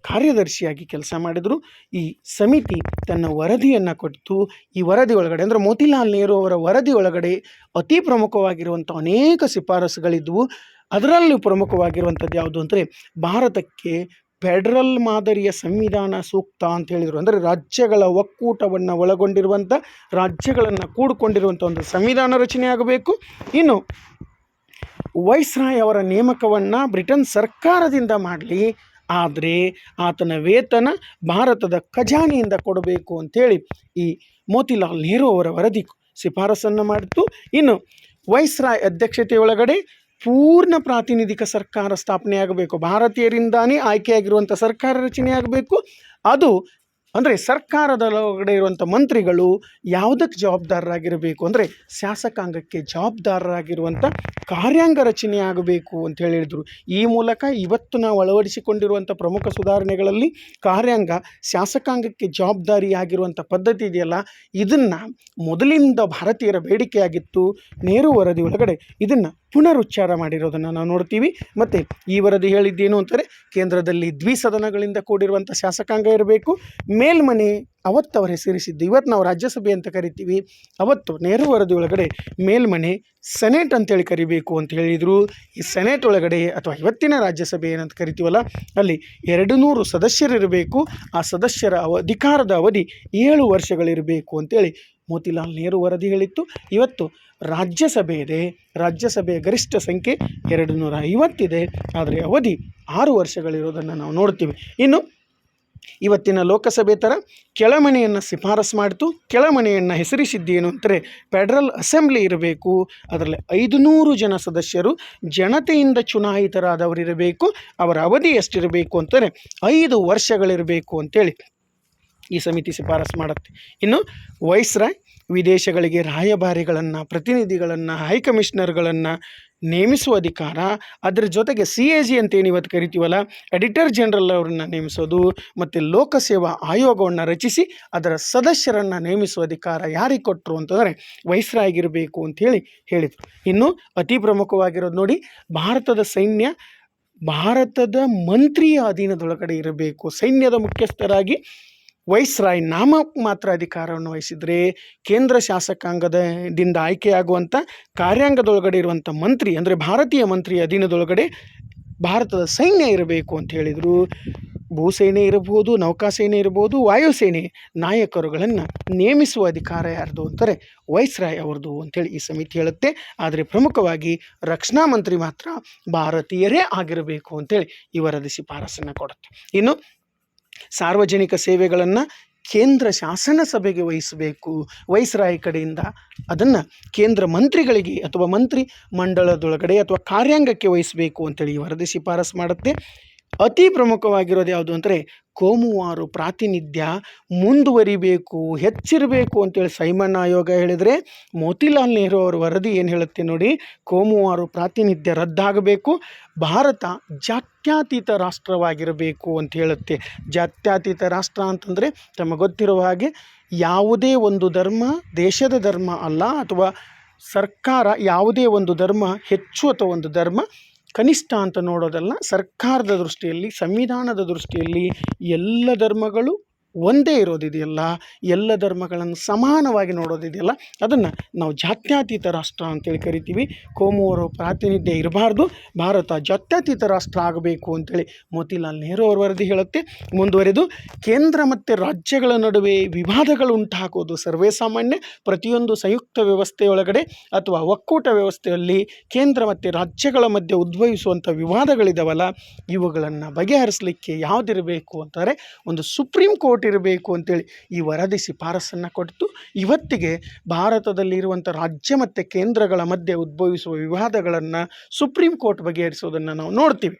ಕಾರ್ಯದರ್ಶಿಯಾಗಿ ಕೆಲಸ ಮಾಡಿದರು. ಈ ಸಮಿತಿ ತನ್ನ ವರದಿಯನ್ನು ಕೊಟ್ಟು ಈ ವರದಿ ಒಳಗಡೆ ಅಂದರೆ ಮೋತಿಲಾಲ್ ನೆಹರು ಅವರ ವರದಿ ಒಳಗಡೆ ಅತಿ ಪ್ರಮುಖವಾಗಿರುವಂಥ ಅನೇಕ ಶಿಫಾರಸುಗಳಿದ್ದವು. ಅದರಲ್ಲೂ ಪ್ರಮುಖವಾಗಿರುವಂಥದ್ದು ಯಾವುದು ಅಂದರೆ ಭಾರತಕ್ಕೆ ಫೆಡ್ರಲ್ ಮಾದರಿಯ ಸಂವಿಧಾನ ಸೂಕ್ತ ಅಂತ ಹೇಳಿದರು. ಅಂದರೆ ರಾಜ್ಯಗಳ ಒಕ್ಕೂಟವನ್ನು ಒಳಗೊಂಡಿರುವಂಥ ರಾಜ್ಯಗಳನ್ನು ಕೂಡಿಕೊಂಡಿರುವಂಥ ಒಂದು ಸಂವಿಧಾನ ರಚನೆ ಆಗಬೇಕು. ಇನ್ನು ವೈಸ್ರಾಯ್ ಅವರ ನೇಮಕವನ್ನು ಬ್ರಿಟನ್ ಸರ್ಕಾರದಿಂದ ಮಾಡಲಿ, ಆದರೆ ಆತನ ವೇತನ ಭಾರತದ ಖಜಾನೆಯಿಂದ ಕೊಡಬೇಕು ಅಂಥೇಳಿ ಈ ಮೋತಿಲಾಲ್ ನೆಹರು ಅವರ ವರದಿ ಶಿಫಾರಸನ್ನು ಮಾಡಿತು. ಇನ್ನು ವೈಸ್ರಾಯ್ ಅಧ್ಯಕ್ಷತೆಯೊಳಗಡೆ ಪೂರ್ಣ ಪ್ರಾತಿನಿಧಿಕ ಸರ್ಕಾರ ಸ್ಥಾಪನೆ ಆಗಬೇಕು. ಭಾರತೀಯರಿಂದಾನೇ ಆಯ್ಕೆಯಾಗಿರುವಂಥ ಸರ್ಕಾರ ರಚನೆ ಆಗಬೇಕು. ಅದು ಅಂದರೆ ಸರ್ಕಾರದೊಳಗಡೆ ಇರುವಂಥ ಮಂತ್ರಿಗಳು ಯಾವುದಕ್ಕೆ ಜವಾಬ್ದಾರರಾಗಿರಬೇಕು ಅಂದರೆ ಶಾಸಕಾಂಗಕ್ಕೆ ಜವಾಬ್ದಾರರಾಗಿರುವಂಥ ಕಾರ್ಯಾಂಗ ರಚನೆ ಆಗಬೇಕು ಅಂತ ಹೇಳಿದರು. ಈ ಮೂಲಕ ಇವತ್ತು ನಾವು ಅಳವಡಿಸಿಕೊಂಡಿರುವಂಥ ಪ್ರಮುಖ ಸುಧಾರಣೆಗಳಲ್ಲಿ ಕಾರ್ಯಾಂಗ ಶಾಸಕಾಂಗಕ್ಕೆ ಜವಾಬ್ದಾರಿಯಾಗಿರುವಂಥ ಪದ್ಧತಿ ಇದೆಯಲ್ಲ, ಇದನ್ನು ಮೊದಲಿಂದ ಭಾರತೀಯರ ಬೇಡಿಕೆಯಾಗಿತ್ತು. ನೆಹರು ವರದಿ ಒಳಗಡೆ ಇದನ್ನು ಪುನರುಚ್ಚಾರ ಮಾಡಿರೋದನ್ನು ನಾವು ನೋಡ್ತೀವಿ. ಮತ್ತು ಈ ವರದಿ ಹೇಳಿದ್ದೇನು ಅಂತಾರೆ, ಕೇಂದ್ರದಲ್ಲಿ ದ್ವಿಸದನಗಳಿಂದ ಕೂಡಿರುವಂಥ ಶಾಸಕಾಂಗ ಇರಬೇಕು. ಮೇಲ್ಮನೆ ಅವತ್ತು ಅವರು ಹೆಸರಿಸಿದ್ದು, ಇವತ್ತು ನಾವು ರಾಜ್ಯಸಭೆ ಅಂತ ಕರಿತೀವಿ, ಅವತ್ತು ನೆಹರು ವರದಿ ಒಳಗಡೆ ಮೇಲ್ಮನೆ ಸೆನೆಟ್ ಅಂತೇಳಿ ಕರಿಬೇಕು ಅಂತ ಹೇಳಿದರು. ಈ ಸೆನೆಟ್ ಒಳಗಡೆ ಅಥವಾ ಇವತ್ತಿನ ರಾಜ್ಯಸಭೆ ಏನಂತ ಕರಿತೀವಲ್ಲ, ಅಲ್ಲಿ 200 ಸದಸ್ಯರಿರಬೇಕು. ಆ ಸದಸ್ಯರ ಅಧಿಕಾರದ ಅವಧಿ 7 ವರ್ಷಗಳಿರಬೇಕು ಅಂತೇಳಿ ಮೋತಿಲಾಲ್ ನೆಹರು ವರದಿ ಹೇಳಿತ್ತು. ಇವತ್ತು ರಾಜ್ಯಸಭೆ ಇದೆ, ರಾಜ್ಯಸಭೆಯ ಗರಿಷ್ಠ ಸಂಖ್ಯೆ 250 ಇದೆ, ಆದರೆ ಅವಧಿ 6 ವರ್ಷಗಳಿರೋದನ್ನು ನಾವು ನೋಡ್ತೀವಿ. ಇನ್ನು ಇವತ್ತಿನ ಲೋಕಸಭೆ ಥರ ಕೆಳಮನೆಯನ್ನು ಶಿಫಾರಸು ಮಾಡಿತು. ಕೆಳಮನೆಯನ್ನು ಹೆಸರಿಸಿದ್ದೇನು ಅಂದರೆ ಫೆಡರಲ್ ಅಸೆಂಬ್ಲಿ ಇರಬೇಕು, ಅದರಲ್ಲಿ 500 ಜನ ಸದಸ್ಯರು ಜನತೆಯಿಂದ ಚುನಾಯಿತರಾದವರಿರಬೇಕು. ಅವರ ಅವಧಿ ಎಷ್ಟಿರಬೇಕು ಅಂತಾರೆ 5 ವರ್ಷಗಳಿರಬೇಕು ಅಂತೇಳಿ ಈ ಸಮಿತಿ ಶಿಫಾರಸು ಮಾಡುತ್ತೆ. ಇನ್ನು ವೈಸ್ರಾಯ್ ವಿದೇಶಗಳಿಗೆ ರಾಯಭಾರಿಗಳನ್ನು, ಪ್ರತಿನಿಧಿಗಳನ್ನು, ಹೈಕಮಿಷನರ್ಗಳನ್ನು ನೇಮಿಸುವ ಅಧಿಕಾರ, ಅದರ ಜೊತೆಗೆ CAG ಅಂತೇನು ಇವತ್ತು ಕರಿತೀವಲ್ಲ, ಎಡಿಟರ್ ಜನರಲ್ ಅವರನ್ನು ನೇಮಿಸೋದು, ಮತ್ತು ಲೋಕಸೇವಾ ಆಯೋಗವನ್ನು ರಚಿಸಿ ಅದರ ಸದಸ್ಯರನ್ನು ನೇಮಿಸುವ ಅಧಿಕಾರ ಯಾರಿಗೆ ಕೊಟ್ಟರು ಅಂತಂದರೆ ವೈಸ್ರಾಯ್ಗಿರಬೇಕು ಅಂಥೇಳಿ ಹೇಳಿದರು. ಇನ್ನು ಅತಿ ಪ್ರಮುಖವಾಗಿರೋದು ನೋಡಿ, ಭಾರತದ ಸೈನ್ಯ ಭಾರತದ ಮಂತ್ರಿಯ ಅಧೀನದೊಳಗಡೆ ಇರಬೇಕು. ಸೈನ್ಯದ ಮುಖ್ಯಸ್ಥರಾಗಿ ವೈಸ್ರಾಯ್ ನಾಮ ಮಾತ್ರ ಅಧಿಕಾರವನ್ನು ವಹಿಸಿದರೆ, ಕೇಂದ್ರ ಶಾಸಕಾಂಗದಿಂದ ಆಯ್ಕೆಯಾಗುವಂಥ ಕಾರ್ಯಾಂಗದೊಳಗಡೆ ಇರುವಂಥ ಮಂತ್ರಿ ಅಂದರೆ ಭಾರತೀಯ ಮಂತ್ರಿಯ ಅಧೀನದೊಳಗಡೆ ಭಾರತದ ಸೈನ್ಯ ಇರಬೇಕು ಅಂತ ಹೇಳಿದರು. ಭೂಸೇನೆ ಇರಬಹುದು, ನೌಕಾಸೇನೆ ಇರಬಹುದು, ವಾಯುಸೇನೆ ನಾಯಕರುಗಳನ್ನು ನೇಮಿಸುವ ಅಧಿಕಾರ ಯಾರ್ದು ಅಂತಾರೆ ವೈಸ್ರಾಯ್ ಅವ್ರದ್ದು ಅಂಥೇಳಿ ಈ ಸಮಿತಿ ಹೇಳುತ್ತೆ. ಆದರೆ ಪ್ರಮುಖವಾಗಿ ರಕ್ಷಣಾ ಮಂತ್ರಿ ಮಾತ್ರ ಭಾರತೀಯರೇ ಆಗಿರಬೇಕು ಅಂತೇಳಿ ಈ ವರದಿ ಶಿಫಾರಸನ್ನು ಕೊಡುತ್ತೆ. ಇನ್ನು ಸಾರ್ವಜನಿಕ ಸೇವೆಗಳನ್ನು ಕೇಂದ್ರ ಶಾಸನ ಸಭೆಗೆ ವಹಿಸಬೇಕು. ವೈಸ್ರಾಯ್ ಕಡೆಯಿಂದ ಅದನ್ನು ಕೇಂದ್ರ ಮಂತ್ರಿಗಳಿಗೆ ಅಥವಾ ಮಂತ್ರಿ ಮಂಡಲದೊಳಗಡೆ ಅಥವಾ ಕಾರ್ಯಾಂಗಕ್ಕೆ ವಹಿಸಬೇಕು ಅಂತೇಳಿ ಈ ವರದಿ ಶಿಫಾರಸು ಮಾಡುತ್ತೆ. ಅತಿ ಪ್ರಮುಖವಾಗಿರೋದು ಯಾವುದು ಅಂದರೆ ಕೋಮುವಾರು ಪ್ರಾತಿನಿಧ್ಯ ಮುಂದುವರಿಬೇಕು, ಹೆಚ್ಚಿರಬೇಕು ಅಂತೇಳಿ ಸೈಮನ್ ಆಯೋಗ ಹೇಳಿದರೆ, ಮೋತಿಲಾಲ್ ನೆಹರು ಅವರ ವರದಿ ಏನು ಹೇಳುತ್ತೆ ನೋಡಿ, ಕೋಮುವಾರು ಪ್ರಾತಿನಿಧ್ಯ ರದ್ದಾಗಬೇಕು, ಭಾರತ ಜಾತ್ಯತೀತ ರಾಷ್ಟ್ರವಾಗಿರಬೇಕು ಅಂತ ಹೇಳುತ್ತೆ. ಜಾತ್ಯತೀತ ರಾಷ್ಟ್ರ ಅಂತಂದರೆ ತಮಗೆ ಗೊತ್ತಿರುವ ಹಾಗೆ ಯಾವುದೇ ಒಂದು ಧರ್ಮ ದೇಶದ ಧರ್ಮ ಅಲ್ಲ, ಅಥವಾ ಸರ್ಕಾರ ಯಾವುದೇ ಒಂದು ಧರ್ಮ ಹೆಚ್ಚು ಅಥವಾ ಒಂದು ಧರ್ಮ ಕನಿಷ್ಠ ಅಂತ ನೋಡೋದಲ್ಲ. ಸರ್ಕಾರದ ದೃಷ್ಟಿಯಲ್ಲಿ, ಸಂವಿಧಾನದ ದೃಷ್ಟಿಯಲ್ಲಿ ಎಲ್ಲ ಧರ್ಮಗಳು ಒಂದೇ ಇರೋದಿದೆಯಲ್ಲ, ಎಲ್ಲ ಧರ್ಮಗಳನ್ನು ಸಮಾನವಾಗಿ ನೋಡೋದಿದೆಯಲ್ಲ, ಅದನ್ನು ನಾವು ಜಾತ್ಯತೀತ ರಾಷ್ಟ್ರ ಅಂತೇಳಿ ಕರಿತೀವಿ. ಕೋಮುವಾರು ಪ್ರಾತಿನಿಧ್ಯ ಇರಬಾರ್ದು, ಭಾರತ ಜಾತ್ಯತೀತ ರಾಷ್ಟ್ರ ಆಗಬೇಕು ಅಂತೇಳಿ ಮೋತಿಲಾಲ್ ನೆಹರು ಅವರ ವರದಿ ಹೇಳುತ್ತೆ. ಮುಂದುವರೆದು ಕೇಂದ್ರ ಮತ್ತು ರಾಜ್ಯಗಳ ನಡುವೆ ವಿವಾದಗಳು ಉಂಟಾಗೋದು ಸರ್ವೇ ಸಾಮಾನ್ಯ. ಪ್ರತಿಯೊಂದು ಸಂಯುಕ್ತ ವ್ಯವಸ್ಥೆಯೊಳಗಡೆ ಅಥವಾ ಒಕ್ಕೂಟ ವ್ಯವಸ್ಥೆಯಲ್ಲಿ ಕೇಂದ್ರ ಮತ್ತು ರಾಜ್ಯಗಳ ಮಧ್ಯೆ ಉದ್ಭವಿಸುವಂಥ ವಿವಾದಗಳಿದಾವಲ್ಲ, ಇವುಗಳನ್ನು ಬಗೆಹರಿಸಲಿಕ್ಕೆ ಯಾವುದಿರಬೇಕು ಅಂತಾರೆ ಒಂದು ಸುಪ್ರೀಂ ಕೋರ್ಟ್ ಇರಬೇಕು ಅಂತೇಳಿ ಈ ವರದಿ ಶಿಫಾರಸನ್ನು ಕೊಟ್ಟು, ಇವತ್ತಿಗೆ ಭಾರತದಲ್ಲಿರುವಂಥ ರಾಜ್ಯ ಮತ್ತು ಕೇಂದ್ರಗಳ ಮಧ್ಯೆ ಉದ್ಭವಿಸುವ ವಿವಾದಗಳನ್ನು ಸುಪ್ರೀಂ ಕೋರ್ಟ್ ಬಗೆಹರಿಸೋದನ್ನು ನಾವು ನೋಡ್ತೀವಿ.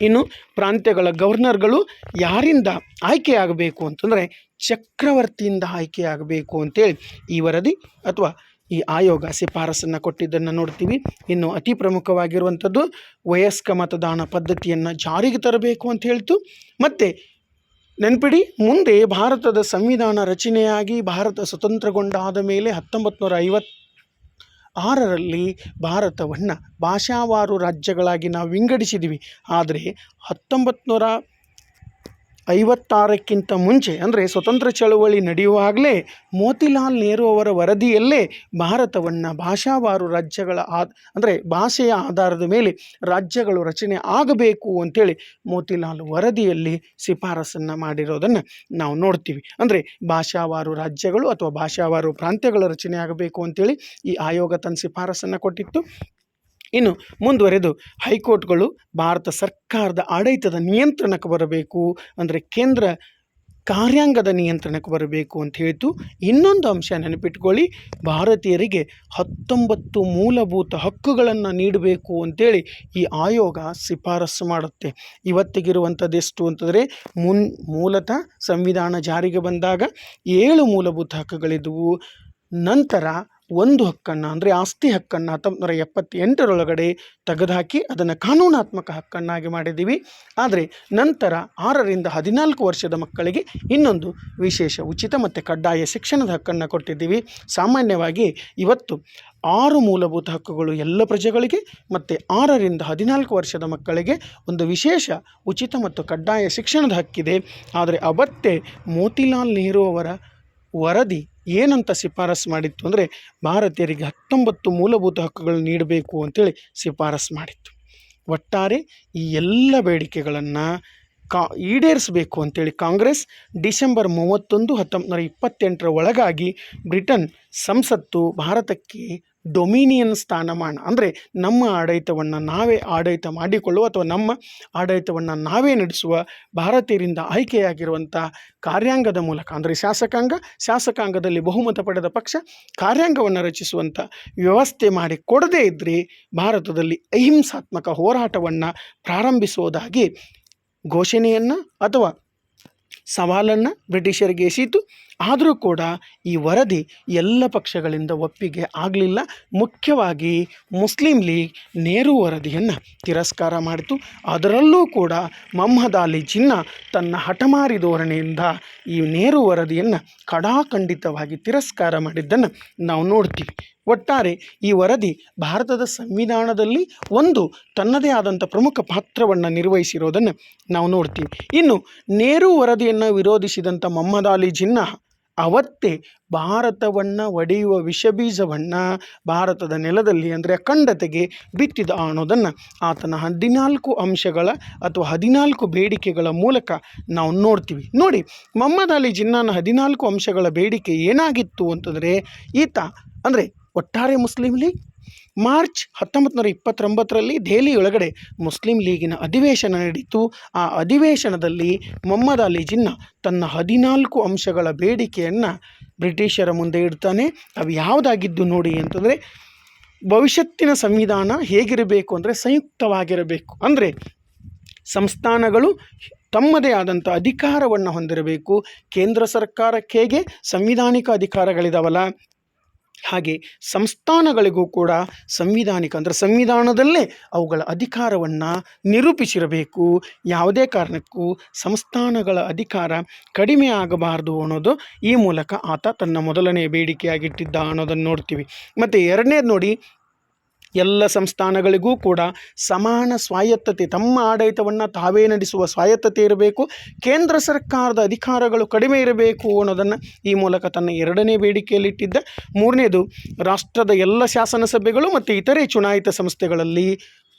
ಇನ್ನು ಪ್ರಾಂತ್ಯಗಳ ಗವರ್ನರ್ಗಳು ಯಾರಿಂದ ಆಯ್ಕೆಯಾಗಬೇಕು ಅಂತಂದರೆ ಚಕ್ರವರ್ತಿಯಿಂದ ಆಯ್ಕೆಯಾಗಬೇಕು ಅಂತೇಳಿ ಈ ವರದಿ ಅಥವಾ ಈ ಆಯೋಗ ಶಿಫಾರಸನ್ನು ಕೊಟ್ಟಿದ್ದನ್ನು ನೋಡ್ತೀವಿ. ಇನ್ನು ಅತಿ ಪ್ರಮುಖವಾಗಿರುವಂಥದ್ದು ವಯಸ್ಕ ಮತದಾನ ಪದ್ಧತಿಯನ್ನು ಜಾರಿಗೆ ತರಬೇಕು ಅಂತ ಹೇಳ್ತು. ಮತ್ತು ನೆನಪಿಡಿ, ಮುಂದೆ ಭಾರತದ ಸಂವಿಧಾನ ರಚನೆಯಾಗಿ ಭಾರತ ಸ್ವತಂತ್ರಗೊಂಡಾದ ಮೇಲೆ 1956ರಲ್ಲಿ ಭಾರತವನ್ನು ಭಾಷಾವಾರು ರಾಜ್ಯಗಳಾಗಿ ನಾವು ವಿಂಗಡಿಸಿದ್ವಿ. ಆದರೆ 1956ಕ್ಕಿಂತ ಮುಂಚೆ ಅಂದರೆ ಸ್ವತಂತ್ರ ಚಳವಳಿ ನಡೆಯುವಾಗಲೇ ಮೋತಿಲಾಲ್ ನೆಹರು ಅವರ ವರದಿಯಲ್ಲೇ ಭಾರತವನ್ನು ಭಾಷಾವಾರು ರಾಜ್ಯಗಳ ಅಂದರೆ ಭಾಷೆಯ ಆಧಾರದ ಮೇಲೆ ರಾಜ್ಯಗಳು ರಚನೆ ಆಗಬೇಕು ಅಂತೇಳಿ ಮೋತಿಲಾಲ್ ವರದಿಯಲ್ಲಿ ಶಿಫಾರಸನ್ನು ಮಾಡಿರೋದನ್ನು ನಾವು ನೋಡ್ತೀವಿ. ಅಂದರೆ ಭಾಷಾವಾರು ರಾಜ್ಯಗಳು ಅಥವಾ ಭಾಷಾವಾರು ಪ್ರಾಂತ್ಯಗಳ ರಚನೆ ಆಗಬೇಕು ಅಂತೇಳಿ ಈ ಆಯೋಗ ತನ್ನ ಶಿಫಾರಸನ್ನು ಕೊಟ್ಟಿತ್ತು. ಇನ್ನು ಮುಂದುವರೆದು ಹೈಕೋರ್ಟ್ಗಳು ಭಾರತ ಸರ್ಕಾರದ ಆಡಳಿತದ ನಿಯಂತ್ರಣಕ್ಕೆ ಬರಬೇಕು. ಅಂದರೆ ಕೇಂದ್ರ ಕಾರ್ಯಾಂಗದ ನಿಯಂತ್ರಣಕ್ಕೆ ಬರಬೇಕು ಅಂತ ಹೇಳಿತು. ಇನ್ನೊಂದು ಅಂಶ ನೆನಪಿಟ್ಕೊಳ್ಳಿ, ಭಾರತೀಯರಿಗೆ 19 ಮೂಲಭೂತ ಹಕ್ಕುಗಳನ್ನು ನೀಡಬೇಕು ಅಂತೇಳಿ ಈ ಆಯೋಗ ಶಿಫಾರಸ್ಸು ಮಾಡುತ್ತೆ. ಇವತ್ತಿಗಿರುವಂಥದ್ದು ಎಷ್ಟು ಅಂತಂದರೆ, ಮೂಲತಃ ಸಂವಿಧಾನ ಜಾರಿಗೆ ಬಂದಾಗ 7 ಮೂಲಭೂತ ಹಕ್ಕುಗಳಿದ್ದವು. ನಂತರ ಒಂದು ಹಕ್ಕನ್ನು ಅಂದರೆ ಆಸ್ತಿ ಹಕ್ಕನ್ನು 1978 ತೆಗೆದುಹಾಕಿ ಅದನ್ನು ಕಾನೂನಾತ್ಮಕ ಹಕ್ಕನ್ನಾಗಿ ಮಾಡಿದ್ದೀವಿ. ಆದರೆ ನಂತರ 6ರಿಂದ 14 ವರ್ಷದ ಮಕ್ಕಳಿಗೆ ಇನ್ನೊಂದು ವಿಶೇಷ ಉಚಿತ ಮತ್ತು ಕಡ್ಡಾಯ ಶಿಕ್ಷಣದ ಹಕ್ಕನ್ನು ಕೊಟ್ಟಿದ್ದೀವಿ. ಸಾಮಾನ್ಯವಾಗಿ ಇವತ್ತು 6 ಮೂಲಭೂತ ಹಕ್ಕುಗಳು ಎಲ್ಲ ಪ್ರಜೆಗಳಿಗೆ ಮತ್ತು 6ರಿಂದ 14 ವರ್ಷದ ಮಕ್ಕಳಿಗೆ ಒಂದು ವಿಶೇಷ ಉಚಿತ ಮತ್ತು ಕಡ್ಡಾಯ ಶಿಕ್ಷಣದ ಹಕ್ಕಿದೆ. ಆದರೆ ಅವತ್ತೇ ಮೋತಿಲಾಲ್ ನೆಹರು ಅವರ ವರದಿ ಏನಂತ ಶಿಫಾರಸು ಮಾಡಿತ್ತು ಅಂದರೆ, ಭಾರತೀಯರಿಗೆ 19 ಮೂಲಭೂತ ಹಕ್ಕುಗಳು ನೀಡಬೇಕು ಅಂತೇಳಿ ಶಿಫಾರಸು ಮಾಡಿತ್ತು. ಒಟ್ಟಾರೆ ಈ ಎಲ್ಲ ಬೇಡಿಕೆಗಳನ್ನು ಈಡೇರಿಸಬೇಕು ಅಂತೇಳಿ ಕಾಂಗ್ರೆಸ್ ಡಿಸೆಂಬರ್ 31, 1928 ಒಳಗಾಗಿ ಬ್ರಿಟನ್ ಸಂಸತ್ತು ಭಾರತಕ್ಕೆ ಡೊಮಿನಿಯನ್ ಸ್ಥಾನಮಾನ ಅಂದರೆ ನಮ್ಮ ಆಡಳಿತವನ್ನು ನಾವೇ ಆಡಳಿತ ಮಾಡಿಕೊಳ್ಳುವ ಅಥವಾ ನಮ್ಮ ಆಡಳಿತವನ್ನು ನಾವೇ ನಡೆಸುವ ಭಾರತೀಯರಿಂದ ಆಯ್ಕೆಯಾಗಿರುವಂಥ ಕಾರ್ಯಾಂಗದ ಮೂಲಕ ಅಂದರೆ ಶಾಸಕಾಂಗದಲ್ಲಿ ಬಹುಮತ ಪಡೆದ ಪಕ್ಷ ಕಾರ್ಯಾಂಗವನ್ನು ರಚಿಸುವಂಥ ವ್ಯವಸ್ಥೆ ಮಾಡಿ ಕೊಡದೇ ಇದ್ದರೆ ಭಾರತದಲ್ಲಿ ಅಹಿಂಸಾತ್ಮಕ ಹೋರಾಟವನ್ನು ಪ್ರಾರಂಭಿಸುವುದಾಗಿ ಘೋಷಣೆಯನ್ನು ಅಥವಾ ಸವಾಲನ್ನು ಬ್ರಿಟಿಷರಿಗೆ ಎಸೀತು. ಆದರೂ ಕೂಡ ಈ ವರದಿ ಎಲ್ಲ ಪಕ್ಷಗಳಿಂದ ಒಪ್ಪಿಗೆ ಆಗಲಿಲ್ಲ. ಮುಖ್ಯವಾಗಿ ಮುಸ್ಲಿಂ ಲೀಗ್ ನೆಹರು ವರದಿಯನ್ನು ತಿರಸ್ಕಾರ ಮಾಡಿತು. ಅದರಲ್ಲೂ ಕೂಡ ಮೊಹಮ್ಮದ್ ಅಲಿ ಜಿನ್ನಾ ತನ್ನ ಹಠಮಾರಿ ಧೋರಣೆಯಿಂದ ಈ ನೆಹರು ವರದಿಯನ್ನು ಖಡಾಖಂಡಿತವಾಗಿ ತಿರಸ್ಕಾರ ಮಾಡಿದ್ದನ್ನು ನಾವು ನೋಡ್ತೀವಿ. ಒಟ್ಟಾರೆ ಈ ವರದಿ ಭಾರತದ ಸಂವಿಧಾನದಲ್ಲಿ ಒಂದು ತನ್ನದೇ ಆದಂಥ ಪ್ರಮುಖ ಪಾತ್ರವನ್ನು ನಿರ್ವಹಿಸಿರೋದನ್ನು ನಾವು ನೋಡ್ತೀವಿ. ಇನ್ನು ನೆಹರು ವರದಿಯನ್ನು ವಿರೋಧಿಸಿದಂಥ ಮೊಹಮ್ಮದ್ ಅಲಿ ಜಿನ್ನಾ ಅವತ್ತೇ ಭಾರತವನ್ನು ಒಡೆಯುವ ವಿಷಬೀಜವನ್ನು ಭಾರತದ ನೆಲದಲ್ಲಿ ಅಂದರೆ ಅಖಂಡತೆಗೆ ಬಿತ್ತಿದ ಅನ್ನೋದನ್ನು ಆತನ 14 ಅಂಶಗಳ ಅಥವಾ 14 ಬೇಡಿಕೆಗಳ ಮೂಲಕ ನಾವು ನೋಡ್ತೀವಿ. ನೋಡಿ, ಮೊಹಮ್ಮದ್ ಅಲಿ ಜಿನ್ನಾನ 14 ಅಂಶಗಳ ಬೇಡಿಕೆ ಏನಾಗಿತ್ತು ಅಂತಂದರೆ, ಈತ ಅಂದರೆ ಒಟ್ಟಾರೆ ಮುಸ್ಲಿಂ ಲೀಗ್ ಮಾರ್ಚ್ 1929 ದೆಹಲಿಯೊಳಗಡೆ ಮುಸ್ಲಿಂ ಲೀಗಿನ ಅಧಿವೇಶನ ನಡೀತು. ಆ ಅಧಿವೇಶನದಲ್ಲಿ ಮೊಹಮ್ಮದ್ ಅಲಿ ಜಿನ್ನಾ ತನ್ನ 14 ಅಂಶಗಳ ಬೇಡಿಕೆಯನ್ನು ಬ್ರಿಟಿಷರ ಮುಂದೆ ಇಡ್ತಾನೆ. ಅವು ಯಾವುದಾಗಿದ್ದು ನೋಡಿ ಅಂತಂದರೆ, ಭವಿಷ್ಯತ್ತಿನ ಸಂವಿಧಾನ ಹೇಗಿರಬೇಕು ಅಂದರೆ ಸಂಯುಕ್ತವಾಗಿರಬೇಕು, ಅಂದರೆ ಸಂಸ್ಥಾನಗಳು ತಮ್ಮದೇ ಆದಂಥ ಅಧಿಕಾರವನ್ನು ಹೊಂದಿರಬೇಕು. ಕೇಂದ್ರ ಸರ್ಕಾರಕ್ಕೆ ಹೇಗೆ ಸಂವಿಧಾನಿಕ ಅಧಿಕಾರಗಳಿದಾವಲ್ಲ, ಹಾಗೆ ಸಂಸ್ಥಾನಗಳಿಗೂ ಕೂಡ ಸಂವಿಧಾನಿಕ ಅಂದರೆ ಸಂವಿಧಾನದಲ್ಲೇ ಅವುಗಳ ಅಧಿಕಾರವನ್ನು ನಿರೂಪಿಸಿರಬೇಕು. ಯಾವುದೇ ಕಾರಣಕ್ಕೂ ಸಂಸ್ಥಾನಗಳ ಅಧಿಕಾರ ಕಡಿಮೆ ಆಗಬಾರ್ದು ಅನ್ನೋದು ಈ ಮೂಲಕ ಆತ ತನ್ನ ಮೊದಲನೆಯ ಬೇಡಿಕೆಯಾಗಿಟ್ಟಿದ್ದ ಅನ್ನೋದನ್ನು ನೋಡ್ತೀವಿ. ಮತ್ತು ಎರಡನೇದು ನೋಡಿ, ಎಲ್ಲ ಸಂಸ್ಥಾನಗಳಿಗೂ ಕೂಡ ಸಮಾನ ಸ್ವಾಯತ್ತತೆ, ತಮ್ಮ ಆಡಳಿತವನ್ನು ತಾವೇ ನಡೆಸುವ ಸ್ವಾಯತ್ತತೆ ಇರಬೇಕು. ಕೇಂದ್ರ ಸರ್ಕಾರದ ಅಧಿಕಾರಗಳು ಕಡಿಮೆ ಇರಬೇಕು ಅನ್ನೋದನ್ನು ಈ ಮೂಲಕ ತನ್ನ ಎರಡನೇ ಬೇಡಿಕೆಯಲ್ಲಿಟ್ಟಿದ್ದ. ಮೂರನೇದು, ರಾಷ್ಟ್ರದ ಎಲ್ಲ ಶಾಸನ ಸಭೆಗಳು ಮತ್ತು ಇತರೆ ಚುನಾಯಿತ ಸಂಸ್ಥೆಗಳಲ್ಲಿ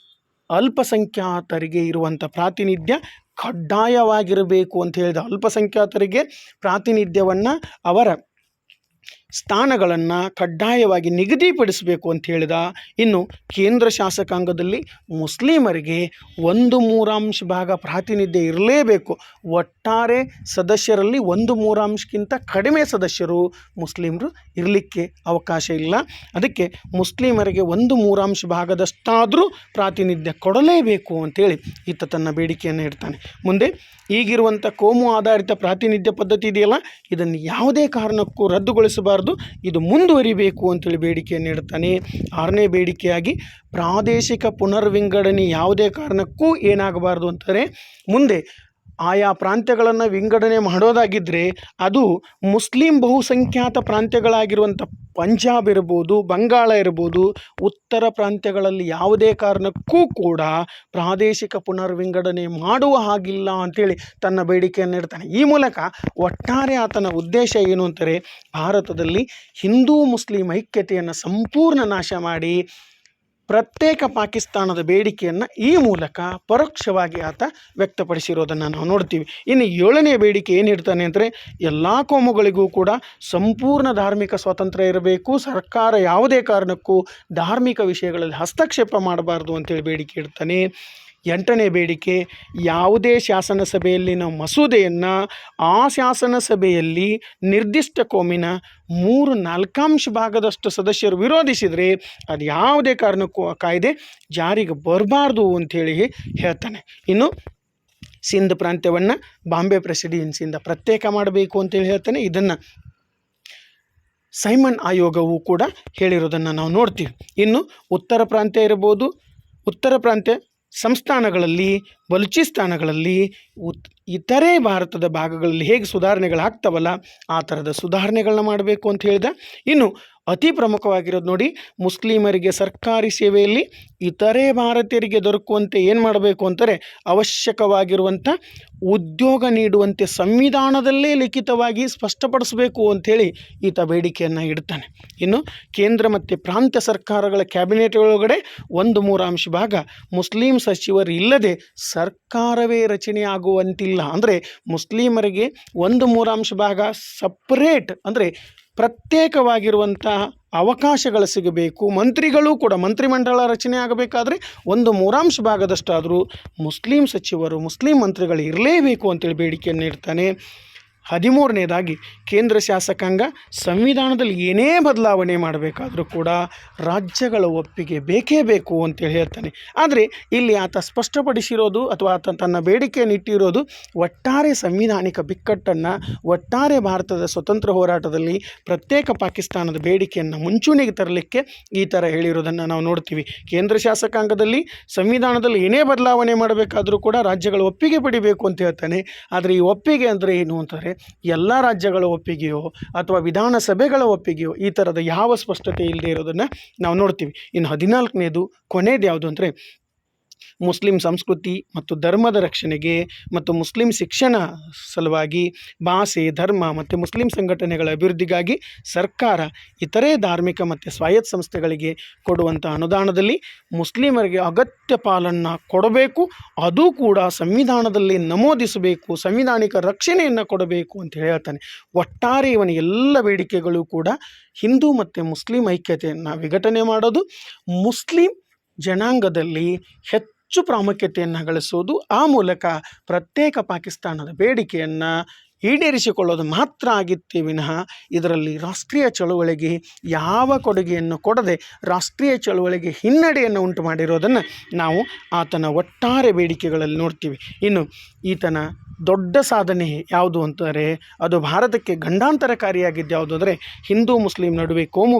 ಅಲ್ಪಸಂಖ್ಯಾತರಿಗೆ ಇರುವಂಥ ಪ್ರಾತಿನಿಧ್ಯ ಕಡ್ಡಾಯವಾಗಿರಬೇಕು ಅಂತ ಹೇಳಿದ. ಅಲ್ಪಸಂಖ್ಯಾತರಿಗೆ ಪ್ರಾತಿನಿಧ್ಯವನ್ನು ಅವರ ಸ್ಥಾನಗಳನ್ನು ಕಡ್ಡಾಯವಾಗಿ ನಿಗದಿಪಡಿಸಬೇಕು ಅಂತ ಹೇಳಿದ. ಇನ್ನು ಕೇಂದ್ರ ಶಾಸಕಾಂಗದಲ್ಲಿ ಮುಸ್ಲಿಮರಿಗೆ 1/3 ಪ್ರಾತಿನಿಧ್ಯ ಇರಲೇಬೇಕು. ಒಟ್ಟಾರೆ ಸದಸ್ಯರಲ್ಲಿ 1/3 ಕಡಿಮೆ ಸದಸ್ಯರು ಮುಸ್ಲಿಮರು ಇರಲಿಕ್ಕೆ ಅವಕಾಶ ಇಲ್ಲ. ಅದಕ್ಕೆ ಮುಸ್ಲಿಮರಿಗೆ 1/3 ಪ್ರಾತಿನಿಧ್ಯ ಕೊಡಲೇಬೇಕು ಅಂತೇಳಿ ಈತ ತನ್ನ ಬೇಡಿಕೆಯನ್ನು ಇಡ್ತಾನೆ. ಮುಂದೆ ಈಗಿರುವಂಥ ಕೋಮು ಆಧಾರಿತ ಪ್ರಾತಿನಿಧ್ಯ ಪದ್ಧತಿ ಇದೆಯಲ್ಲ, ಇದನ್ನು ಯಾವುದೇ ಕಾರಣಕ್ಕೂ ರದ್ದುಗೊಳಿಸಬಾರ್ದು, ಇದು ಮುಂದುವರಿಬೇಕು ಅಂತೇಳಿ ಬೇಡಿಕೆಯನ್ನು ಇಡ್ತಾನೆ. 6ನೇ ಬೇಡಿಕೆಯಾಗಿ ಪ್ರಾದೇಶಿಕ ಪುನರ್ವಿಂಗಡಣೆ ಯಾವುದೇ ಕಾರಣಕ್ಕೂ ಏನಾಗಬಾರ್ದು ಅಂತಂದರೆ, ಮುಂದೆ ಆಯಾ ಪ್ರಾಂತ್ಯಗಳನ್ನು ವಿಂಗಡಣೆ ಮಾಡೋದಾಗಿದ್ದರೆ ಅದು ಮುಸ್ಲಿಂ ಬಹುಸಂಖ್ಯಾತ ಪ್ರಾಂತ್ಯಗಳಾಗಿರುವಂಥ ಪಂಜಾಬ್ ಇರ್ಬೋದು, ಬಂಗಾಳ ಇರ್ಬೋದು, ಉತ್ತರ ಪ್ರಾಂತ್ಯಗಳಲ್ಲಿ ಯಾವುದೇ ಕಾರಣಕ್ಕೂ ಕೂಡ ಪ್ರಾದೇಶಿಕ ಪುನರ್ವಿಂಗಡಣೆ ಮಾಡುವ ಹಾಗಿಲ್ಲ ಅಂಥೇಳಿ ತನ್ನ ಬೇಡಿಕೆಯನ್ನು ಇಡ್ತಾನೆ. ಈ ಮೂಲಕ ಒಟ್ಟಾರೆ ಆತನ ಉದ್ದೇಶ ಏನು ಅಂತಾರೆ, ಭಾರತದಲ್ಲಿ ಹಿಂದೂ ಮುಸ್ಲಿಂ ಐಕ್ಯತೆಯನ್ನು ಸಂಪೂರ್ಣ ನಾಶ ಮಾಡಿ ಪ್ರತ್ಯೇಕ ಪಾಕಿಸ್ತಾನದ ಬೇಡಿಕೆಯನ್ನು ಈ ಮೂಲಕ ಪರೋಕ್ಷವಾಗಿ ಆತ ವ್ಯಕ್ತಪಡಿಸಿರೋದನ್ನು ನಾವು ನೋಡ್ತೀವಿ. ಇನ್ನು 7ನೇ ಬೇಡಿಕೆ ಏನು ಇಡ್ತಾನೆ ಅಂದರೆ, ಎಲ್ಲ ಕೋಮುಗಳಿಗೂ ಕೂಡ ಸಂಪೂರ್ಣ ಧಾರ್ಮಿಕ ಸ್ವಾತಂತ್ರ್ಯ ಇರಬೇಕು, ಸರ್ಕಾರ ಯಾವುದೇ ಕಾರಣಕ್ಕೂ ಧಾರ್ಮಿಕ ವಿಷಯಗಳಲ್ಲಿ ಹಸ್ತಕ್ಷೇಪ ಮಾಡಬಾರ್ದು ಅಂತೇಳಿ ಬೇಡಿಕೆ ಇಡ್ತಾನೆ. 8ನೇ ಬೇಡಿಕೆ, ಯಾವುದೇ ಶಾಸನ ಸಭೆಯಲ್ಲಿನ ಮಸೂದೆಯನ್ನು ಆ ಶಾಸನ ಸಭೆಯಲ್ಲಿ ನಿರ್ದಿಷ್ಟ ಕೋಮಿನ 3/4 ಭಾಗದಷ್ಟು ಸದಸ್ಯರು ವಿರೋಧಿಸಿದರೆ ಅದು ಯಾವುದೇ ಕಾರಣಕ್ಕೂ ಕಾಯ್ದೆ ಜಾರಿಗೆ ಬರಬಾರ್ದು ಅಂಥೇಳಿ ಹೇಳ್ತಾನೆ. ಇನ್ನು ಸಿಂಧ್ ಪ್ರಾಂತ್ಯವನ್ನು ಬಾಂಬೆ ಪ್ರೆಸಿಡೆನ್ಸಿಯಿಂದ ಪ್ರತ್ಯೇಕ ಮಾಡಬೇಕು ಅಂತೇಳಿ ಹೇಳ್ತಾನೆ. ಇದನ್ನು ಸೈಮನ್ ಆಯೋಗವು ಕೂಡ ಹೇಳಿರೋದನ್ನು ನಾವು ನೋಡ್ತೀವಿ. ಇನ್ನು ಉತ್ತರ ಪ್ರಾಂತ್ಯ ಇರ್ಬೋದು, ಉತ್ತರ ಪ್ರಾಂತ್ಯ ಸಂಸ್ಥಾನಗಳಲ್ಲಿ, ಬಲೂಚಿಸ್ತಾನಗಳಲ್ಲಿ, ಇತರೆ ಭಾರತದ ಭಾಗಗಳಲ್ಲಿ ಹೇಗೆ ಸುಧಾರಣೆಗಳಾಗ್ತವಲ್ಲ ಆ ಥರದ ಸುಧಾರಣೆಗಳನ್ನ ಮಾಡಬೇಕು ಅಂತ ಹೇಳಿದ. ಇನ್ನು ಅತಿ ಪ್ರಮುಖವಾಗಿರೋದು ನೋಡಿ, ಮುಸ್ಲಿಮರಿಗೆ ಸರ್ಕಾರಿ ಸೇವೆಯಲ್ಲಿ ಇತರೆ ಭಾರತೀಯರಿಗೆ ದೊರಕುವಂತೆ ಏನು ಮಾಡಬೇಕು ಅಂತಾರೆ, ಅವಶ್ಯಕವಾಗಿರುವಂಥ ಉದ್ಯೋಗ ನೀಡುವಂತೆ ಸಂವಿಧಾನದಲ್ಲೇ ಲಿಖಿತವಾಗಿ ಸ್ಪಷ್ಟಪಡಿಸಬೇಕು ಅಂಥೇಳಿ ಈತ ಬೇಡಿಕೆಯನ್ನು ಇಡ್ತಾನೆ. ಇನ್ನು ಕೇಂದ್ರ ಮತ್ತು ಪ್ರಾಂತ್ಯ ಸರ್ಕಾರಗಳ ಕ್ಯಾಬಿನೆಟ್ ಒಳಗಡೆ 1/3 ಭಾಗ ಮುಸ್ಲಿಂ ಸಚಿವರು ಇಲ್ಲದೆ ಸರ್ಕಾರವೇ ರಚನೆ ಆಗುವಂತಿಲ್ಲ. ಅಂದರೆ ಮುಸ್ಲಿಮರಿಗೆ 1/3 ಭಾಗ ಸಪ್ರೇಟ್ ಅಂದರೆ ಪ್ರತ್ಯೇಕವಾಗಿರುವಂಥ ಅವಕಾಶಗಳು ಸಿಗಬೇಕು. ಮಂತ್ರಿಗಳು ಕೂಡ ಮಂತ್ರಿಮಂಡಲ ರಚನೆ ಆಗಬೇಕಾದ್ರೆ 1/3 ಭಾಗದಷ್ಟಾದರೂ ಮುಸ್ಲಿಂ ಸಚಿವರು, ಮುಸ್ಲಿಂ ಮಂತ್ರಿಗಳು ಇರಲೇಬೇಕು ಅಂತೇಳಿ ಬೇಡಿಕೆಯನ್ನು ಇಡ್ತಾನೆ. 13ನೇದಾಗಿ ಕೇಂದ್ರ ಶಾಸಕಾಂಗ ಸಂವಿಧಾನದಲ್ಲಿ ಏನೇ ಬದಲಾವಣೆ ಮಾಡಬೇಕಾದ್ರೂ ಕೂಡ ರಾಜ್ಯಗಳ ಒಪ್ಪಿಗೆ ಬೇಕೇ ಬೇಕು ಅಂತೇಳಿ ಹೇಳ್ತಾನೆ. ಆದರೆ ಇಲ್ಲಿ ಆತ ಸ್ಪಷ್ಟಪಡಿಸಿರೋದು ಅಥವಾ ಆತ ತನ್ನ ಬೇಡಿಕೆಯನ್ನು ಇಟ್ಟಿರೋದು ಒಟ್ಟಾರೆ ಸಂವಿಧಾನಿಕ ಬಿಕ್ಕಟ್ಟನ್ನು, ಒಟ್ಟಾರೆ ಭಾರತದ ಸ್ವತಂತ್ರ ಹೋರಾಟದಲ್ಲಿ ಪ್ರತ್ಯೇಕ ಪಾಕಿಸ್ತಾನದ ಬೇಡಿಕೆಯನ್ನು ಮುಂಚೂಣಿಗೆ ತರಲಿಕ್ಕೆ ಈ ಥರ ಹೇಳಿರೋದನ್ನು ನಾವು ನೋಡ್ತೀವಿ. ಕೇಂದ್ರ ಶಾಸಕಾಂಗದಲ್ಲಿ ಸಂವಿಧಾನದಲ್ಲಿ ಏನೇ ಬದಲಾವಣೆ ಮಾಡಬೇಕಾದ್ರೂ ಕೂಡ ರಾಜ್ಯಗಳ ಒಪ್ಪಿಗೆ ಪಡಿಬೇಕು ಅಂತ ಹೇಳ್ತಾನೆ. ಆದರೆ ಈ ಒಪ್ಪಿಗೆ ಅಂದರೆ ಏನು ಅಂತಾರೆ, ಎಲ್ಲ ರಾಜ್ಯಗಳ ಒಪ್ಪಿಗೆಯೋ ಅಥವಾ ವಿಧಾನಸಭೆಗಳ ಒಪ್ಪಿಗೆಯೋ ಈ ಥರದ ಯಾವ ಸ್ಪಷ್ಟತೆ ಇಲ್ಲದೆ ಇರೋದನ್ನು ನಾವು ನೋಡ್ತೀವಿ. ಇನ್ನು 14ನೇದು ಕೊನೆಯದು ಯಾವುದು ಅಂದರೆ ಮುಸ್ಲಿಂ ಸಂಸ್ಕೃತಿ ಮತ್ತು ಧರ್ಮದ ರಕ್ಷಣೆಗೆ ಮತ್ತು ಮುಸ್ಲಿಂ ಶಿಕ್ಷಣ ಸಲುವಾಗಿ ಭಾಷೆ, ಧರ್ಮ ಮತ್ತು ಮುಸ್ಲಿಂ ಸಂಘಟನೆಗಳ ಅಭಿವೃದ್ಧಿಗಾಗಿ ಸರ್ಕಾರ ಇತರೆ ಧಾರ್ಮಿಕ ಮತ್ತು ಸ್ವಾಯತ್ತ ಸಂಸ್ಥೆಗಳಿಗೆ ಕೊಡುವಂಥ ಅನುದಾನದಲ್ಲಿ ಮುಸ್ಲಿಮರಿಗೆ ಅಗತ್ಯ ಪಾಲನ್ನು ಕೊಡಬೇಕು. ಅದು ಕೂಡ ಸಂವಿಧಾನದಲ್ಲಿ ನಮೂದಿಸಬೇಕು, ಸಂವಿಧಾನಿಕ ರಕ್ಷಣೆಯನ್ನು ಕೊಡಬೇಕು ಅಂತ ಹೇಳ್ತಾನೆ. ಒಟ್ಟಾರೆ ಇವನ ಎಲ್ಲ ಬೇಡಿಕೆಗಳು ಕೂಡ ಹಿಂದೂ ಮತ್ತು ಮುಸ್ಲಿಂ ಐಕ್ಯತೆಯನ್ನು ವಿಘಟನೆ ಮಾಡೋದು, ಮುಸ್ಲಿಂ ಜನಾಂಗದಲ್ಲಿ ಹೆಚ್ಚು ಪ್ರಾಮುಖ್ಯತೆಯನ್ನು ಗಳಿಸೋದು, ಆ ಮೂಲಕ ಪ್ರತ್ಯೇಕ ಪಾಕಿಸ್ತಾನದ ಬೇಡಿಕೆಯನ್ನು ಈಡೇರಿಸಿಕೊಳ್ಳೋದು ಮಾತ್ರ ಆಗಿತ್ತೇ ವಿನಃ ಇದರಲ್ಲಿ ರಾಷ್ಟ್ರೀಯ ಚಳುವಳಿಗೆ ಯಾವ ಕೊಡುಗೆಯನ್ನು ಕೊಡದೆ ರಾಷ್ಟ್ರೀಯ ಚಳುವಳಿಗೆ ಹಿನ್ನಡೆಯನ್ನು ಉಂಟು ಮಾಡಿರೋದನ್ನು ನಾವು ಆತನ ಒಟ್ಟಾರೆ ಬೇಡಿಕೆಗಳಲ್ಲಿ ನೋಡ್ತೀವಿ. ಇನ್ನು ಈತನ ದೊಡ್ಡ ಸಾಧನೆ ಯಾವುದು ಅಂತಾರೆ, ಅದು ಭಾರತಕ್ಕೆ ಗಂಡಾಂತರಕಾರಿಯಾಗಿದ್ದು ಯಾವುದು ಅಂದರೆ ಹಿಂದೂ ಮುಸ್ಲಿಂ ನಡುವೆ ಕೋಮು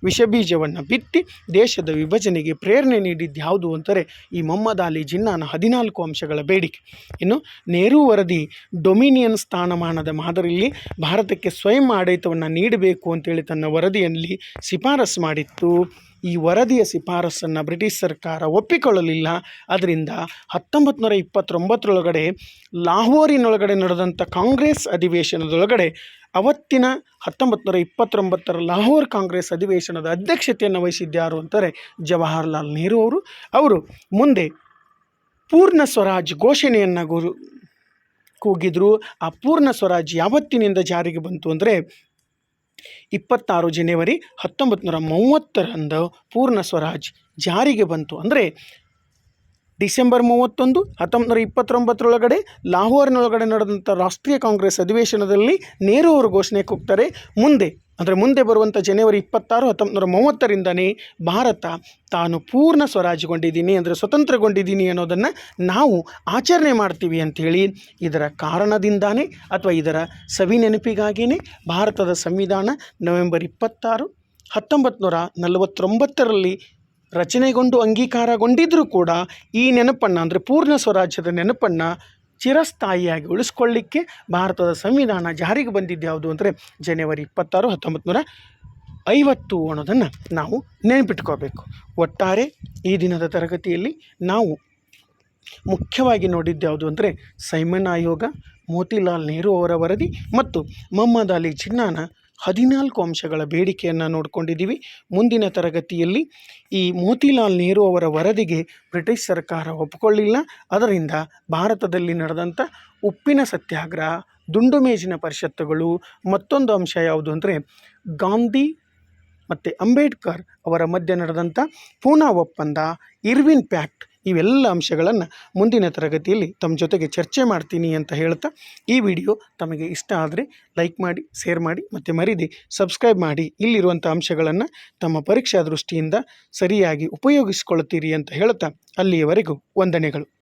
ವಿಷಬೀಜವನ್ನು ಬಿತ್ತಿ ದೇಶದ ವಿಭಜನೆಗೆ ಪ್ರೇರಣೆ ನೀಡಿದ್ದು ಯಾವುದು ಅಂತಾರೆ ಈ ಮೊಹಮ್ಮದ್ ಅಲಿ ಜಿನ್ನಾನ 14 ಅಂಶಗಳ ಬೇಡಿಕೆ. ಇನ್ನು ನೆಹರು ವರದಿ ಡೊಮಿನಿಯನ್ ಸ್ಥಾನಮಾನದ ಮಾದರಿಯಲ್ಲಿ ಭಾರತಕ್ಕೆ ಸ್ವಯಂ ಆಡಳಿತವನ್ನು ನೀಡಬೇಕು ಅಂತೇಳಿ ತನ್ನ ವರದಿಯಲ್ಲಿ ಶಿಫಾರಸು ಮಾಡಿತ್ತು. ಈ ವರದಿಯ ಶಿಫಾರಸನ್ನು ಬ್ರಿಟಿಷ್ ಸರ್ಕಾರ ಒಪ್ಪಿಕೊಳ್ಳಲಿಲ್ಲ. ಅದರಿಂದ 1929 ಲಾಹೋರಿನೊಳಗಡೆ ನಡೆದಂಥ ಕಾಂಗ್ರೆಸ್ ಅಧಿವೇಶನದೊಳಗಡೆ ಅವತ್ತಿನ 1929 ಲಾಹೋರ್ ಕಾಂಗ್ರೆಸ್ ಅಧಿವೇಶನದ ಅಧ್ಯಕ್ಷತೆಯನ್ನು ವಹಿಸಿದ್ಯಾರು ಅಂತಾರೆ ಜವಾಹರ್ಲಾಲ್ ನೆಹರು ಅವರು ಮುಂದೆ ಪೂರ್ಣ ಸ್ವರಾಜ್ ಘೋಷಣೆಯನ್ನು ಕೂಗಿದ್ರು. ಆ ಪೂರ್ಣ ಸ್ವರಾಜ್ ಯಾವತ್ತಿನಿಂದ ಜಾರಿಗೆ ಬಂತು ಅಂದರೆ 26 ಜನವರಿ 1930 ಪೂರ್ಣ ಸ್ವರಾಜ್ ಜಾರಿಗೆ ಬಂತು. ಅಂದರೆ ಡಿಸೆಂಬರ್ 31, 1929 ಲಾಹೋರ್ನೊಳಗಡೆ ನಡೆದಂಥ ರಾಷ್ಟ್ರೀಯ ಕಾಂಗ್ರೆಸ್ ಅಧಿವೇಶನದಲ್ಲಿ ನೆಹರು ಅವರು ಘೋಷಣೆ ಕೂಗ್ತಾರೆ. ಮುಂದೆ ಬರುವಂಥ ಜನವರಿ 26, 1930 ಭಾರತ ತಾನು ಪೂರ್ಣ ಸ್ವರಾಜ್ಯಗೊಂಡಿದ್ದೀನಿ ಅಂದರೆ ಸ್ವತಂತ್ರಗೊಂಡಿದ್ದೀನಿ ಅನ್ನೋದನ್ನು ನಾವು ಆಚರಣೆ ಮಾಡ್ತೀವಿ ಅಂಥೇಳಿ ಇದರ ಕಾರಣದಿಂದಾನೇ ಅಥವಾ ಇದರ ಸವಿ ನೆನಪಿಗಾಗಿಯೇ ಭಾರತದ ಸಂವಿಧಾನ ನವೆಂಬರ್ 26, 1949 ರಚನೆಗೊಂಡು ಅಂಗೀಕಾರಗೊಂಡಿದ್ದರೂ ಕೂಡ ಈ ನೆನಪನ್ನು ಅಂದರೆ ಪೂರ್ಣ ಸ್ವರಾಜ್ಯದ ನೆನಪನ್ನು ಚಿರಸ್ಥಾಯಿಯಾಗಿ ಉಳಿಸ್ಕೊಳ್ಳಿಕ್ಕೆ ಭಾರತದ ಸಂವಿಧಾನ ಜಾರಿಗೆ ಬಂದಿದ್ದು ಯಾವುದು ಅಂದರೆ ಜನವರಿ 26, 1950 ಅನ್ನೋದನ್ನು ನಾವು ನೆನಪಿಟ್ಕೋಬೇಕು. ಒಟ್ಟಾರೆ ಈ ದಿನದ ತರಗತಿಯಲ್ಲಿ ನಾವು ಮುಖ್ಯವಾಗಿ ನೋಡಿದ್ದು ಯಾವುದು ಅಂದರೆ ಸೈಮನ್ ಆಯೋಗ, ಮೋತಿಲಾಲ್ ನೆಹರು ಅವರ ವರದಿ ಮತ್ತು ಮೊಹಮ್ಮದ್ ಅಲಿ ಜಿನ್ನಾನ 14 ಅಂಶಗಳ ಬೇಡಿಕೆಯನ್ನು ನೋಡ್ಕೊಂಡಿದ್ದೀವಿ. ಮುಂದಿನ ತರಗತಿಯಲ್ಲಿ ಈ ಮೋತಿಲಾಲ್ ನೆಹರು ಅವರ ವರದಿಗೆ ಬ್ರಿಟಿಷ್ ಸರ್ಕಾರ ಒಪ್ಪಿಕೊಳ್ಳಿಲ್ಲ. ಅದರಿಂದ ಭಾರತದಲ್ಲಿ ನಡೆದಂಥ ಉಪ್ಪಿನ ಸತ್ಯಾಗ್ರಹ, ದುಂಡುಮೇಜಿನ ಪರಿಷತ್ತುಗಳು, ಮತ್ತೊಂದು ಅಂಶ ಯಾವುದು ಅಂದರೆ ಗಾಂಧಿ ಮತ್ತು ಅಂಬೇಡ್ಕರ್ ಅವರ ಮಧ್ಯೆ ನಡೆದಂಥ ಪೂನಾ ಒಪ್ಪಂದ, ಇರ್ವಿನ್ ಪ್ಯಾಕ್ಟ್, ಇವೆಲ್ಲ ಅಂಶಗಳನ್ನು ಮುಂದಿನ ತರಗತಿಯಲ್ಲಿ ತಮ್ಮ ಜೊತೆಗೆ ಚರ್ಚೆ ಮಾಡ್ತೀನಿ ಅಂತ ಹೇಳ್ತಾ, ಈ ವಿಡಿಯೋ ತಮಗೆ ಇಷ್ಟ ಆದರೆ ಲೈಕ್ ಮಾಡಿ, ಶೇರ್ ಮಾಡಿ ಮತ್ತು ಮರಿದೆ ಸಬ್ಸ್ಕ್ರೈಬ್ ಮಾಡಿ. ಇಲ್ಲಿರುವಂಥ ಅಂಶಗಳನ್ನು ತಮ್ಮ ಪರೀಕ್ಷಾ ದೃಷ್ಟಿಯಿಂದ ಸರಿಯಾಗಿ ಉಪಯೋಗಿಸಿಕೊಳ್ಳುತ್ತೀರಿ ಅಂತ ಹೇಳ್ತಾ, ಅಲ್ಲಿಯವರೆಗೂ ವಂದನೆಗಳು.